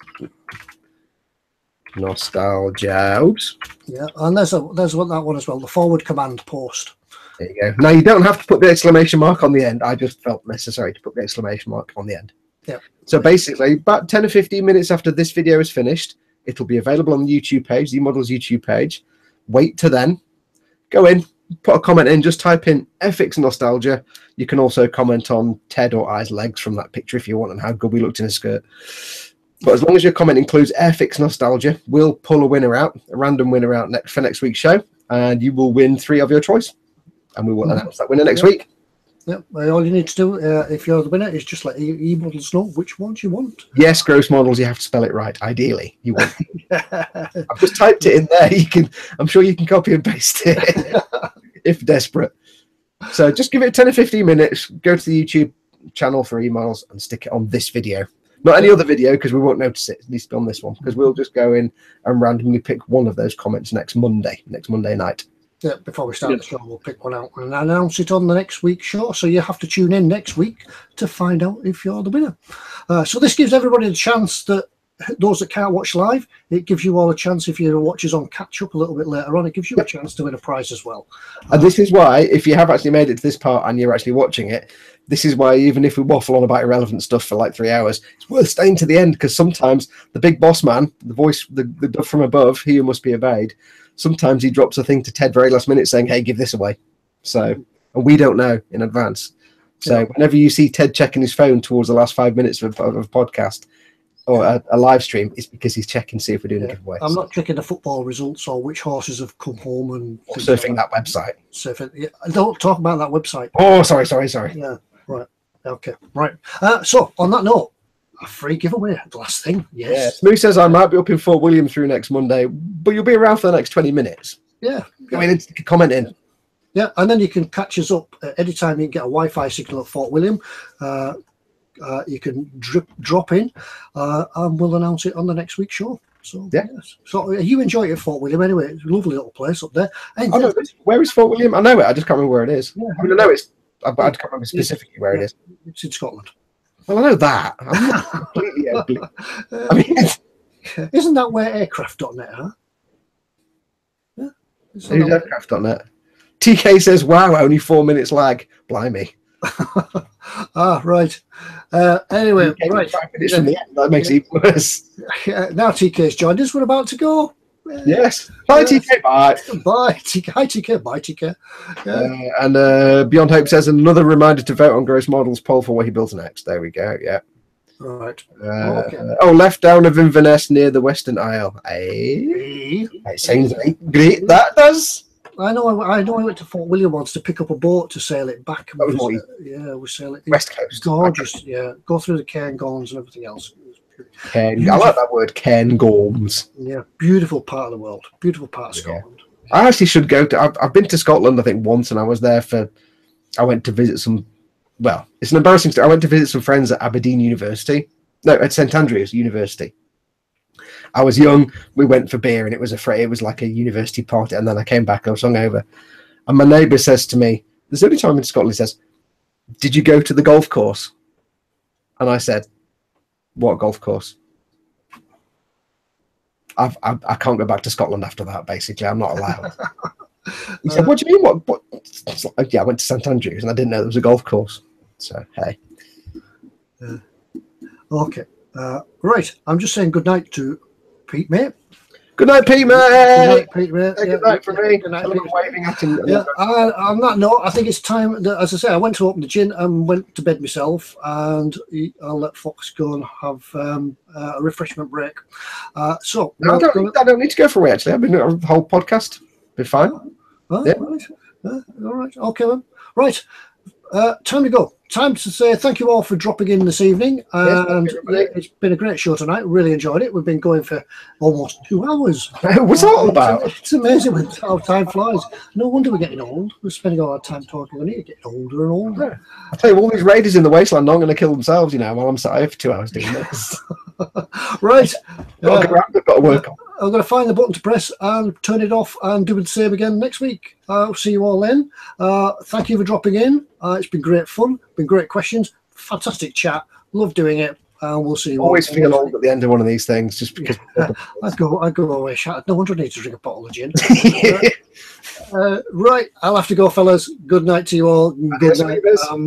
nostalgia. Oops. Yeah, and there's that one as well. The forward command post. There you go. Now you don't have to put the exclamation mark on the end. I just felt necessary to put the exclamation mark on the end. Yeah. So basically, about 10 or 15 minutes after this video is finished, it'll be available on the YouTube page, the eModels YouTube page. Wait till then. Go in, put a comment in, just type in Airfix nostalgia. You can also comment on Ted or I's legs from that picture if you want and how good we looked in a skirt. But as long as your comment includes Airfix nostalgia, we'll pull a winner out, a random winner out for next week's show, and you will win 3 of your choice. And we will announce that winner next week. Yeah, all you need to do if you're the winner is just let eModels know which ones you want. Yes, Gross Models, you have to spell it right. Ideally, you want. I've just typed it in there. I'm sure you can copy and paste it if desperate. So just give it 10 or 15 minutes. Go to the YouTube channel for eModels and stick it on this video. Not any other video because we won't notice it. It needs to be on this one because we'll just go in and randomly pick one of those comments next Monday night. Yeah, before we start the show, we'll pick one out and announce it on the next week's show. So you have to tune in next week to find out if you're the winner. So this gives everybody the chance that those that can't watch live, it gives you all a chance if your watchers on catch up a little bit later on. It gives you a chance to win a prize as well. And this is why, if you have actually made it to this part and you're actually watching it, this is why even if we waffle on about irrelevant stuff for like 3 hours, it's worth staying to the end because sometimes the big boss man, the voice, the dove from above, he who must be obeyed, sometimes he drops a thing to Ted very last minute saying, hey, give this away. So, and we don't know in advance. So whenever you see Ted checking his phone towards the last 5 minutes of a podcast or a live stream, it's because he's checking to see if we're doing a giveaway. I'm not checking the football results or which horses have come home and surfing that website. Don't talk about that website. Oh, sorry. Yeah, right. Okay, right. So on that note, a free giveaway. The last thing, yes. Yeah. Smooth says I might be up in Fort William through next Monday, but you'll be around for the next 20 minutes. Yeah. I mean, comment in. Yeah, and then you can catch us up anytime you can get a Wi-Fi signal at Fort William. You can drop in, and we'll announce it on the next week's show. So yeah. Yes. So you enjoy it at Fort William anyway. It's a lovely little place up there. And, where is Fort William? I know it. I just can't remember where it is. Yeah. I mean, I know it's. I can't remember specifically where it is. It's in Scotland. Well, I know that. I'm not completely ugly. I mean, isn't that where aircraft.net are? Yeah. Who's aircraft.net? TK says, wow, only 4 minutes lag. Blimey. Right. Anyway, right. 5 minutes from the end. That makes it even worse. Now TK's joined us. We're about to go. Yes. Bye, TK. Bye. Bye, TK. Hi, TK. Bye, TK. And Beyond Hope says another reminder to vote on Gross Models poll for what he builds next. There we go. Yeah. Right. Okay. Left down of Inverness near the Western Isle. It sounds great. That does. I know. I went to Fort William once to pick up a boat to sail it back. That was we sail it West Coast. Gorgeous. Yeah. Go through the Cairngorms and everything else. Ken. I like that word, Ken Gorms. Yeah, beautiful part of the world. Beautiful part of Scotland. I actually should go to. I've been to Scotland, I think, once, and I was there for. I went to visit some. Well, it's an embarrassing story. I went to visit some friends at Aberdeen University. No, at St Andrews University. I was young. We went for beer, and it was like a university party. And then I came back. I was hungover, and my neighbour says to me, "There's the only time in Scotland." He says, "Did you go to the golf course?" And I said, "What golf course?" I can't go back to Scotland after that. Basically, I'm not allowed. He said, "What do you mean? What?" Like, yeah, I went to St Andrews, and I didn't know there was a golf course. So hey. Okay. Right. I'm just saying good night to Pete, mate. Good night, Pete, mate. Good night, Pete, mate. Good night from me. Good night, I'm waving at him. Yeah, on that note, I think it's time. As I say, I went to open the gin and went to bed myself, and I'll let Fox go and have a refreshment break. So no, I don't need to go for a wee, actually. I've been doing the whole podcast. Been fine. Yeah. Right. All right. Okay, then. Right. Time to go. Time to say thank you all for dropping in this evening. And it's been a great show tonight. Really enjoyed it. We've been going for almost 2 hours. What's that all about? It's amazing how time flies. No wonder we're getting old. We're spending all our time talking. We need to get older and older. I tell you, all these raiders in the wasteland aren't going to kill themselves, while I'm sat here for 2 hours doing this. Right. I've got to work on. I'm going to find the button to press and turn it off and do the same again next week. I'll see you all then. Thank you for dropping in. It's been great fun. Been great questions. Fantastic chat. Love doing it. And we'll see you always feel old at the end of one of these things just because. I'd go away shattered. No wonder I need to drink a bottle of gin. Right. I'll have to go, fellas. Good night to you all. Good night.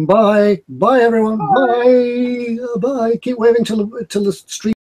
Bye. Bye, everyone. Bye. Bye. Keep waving till the stream.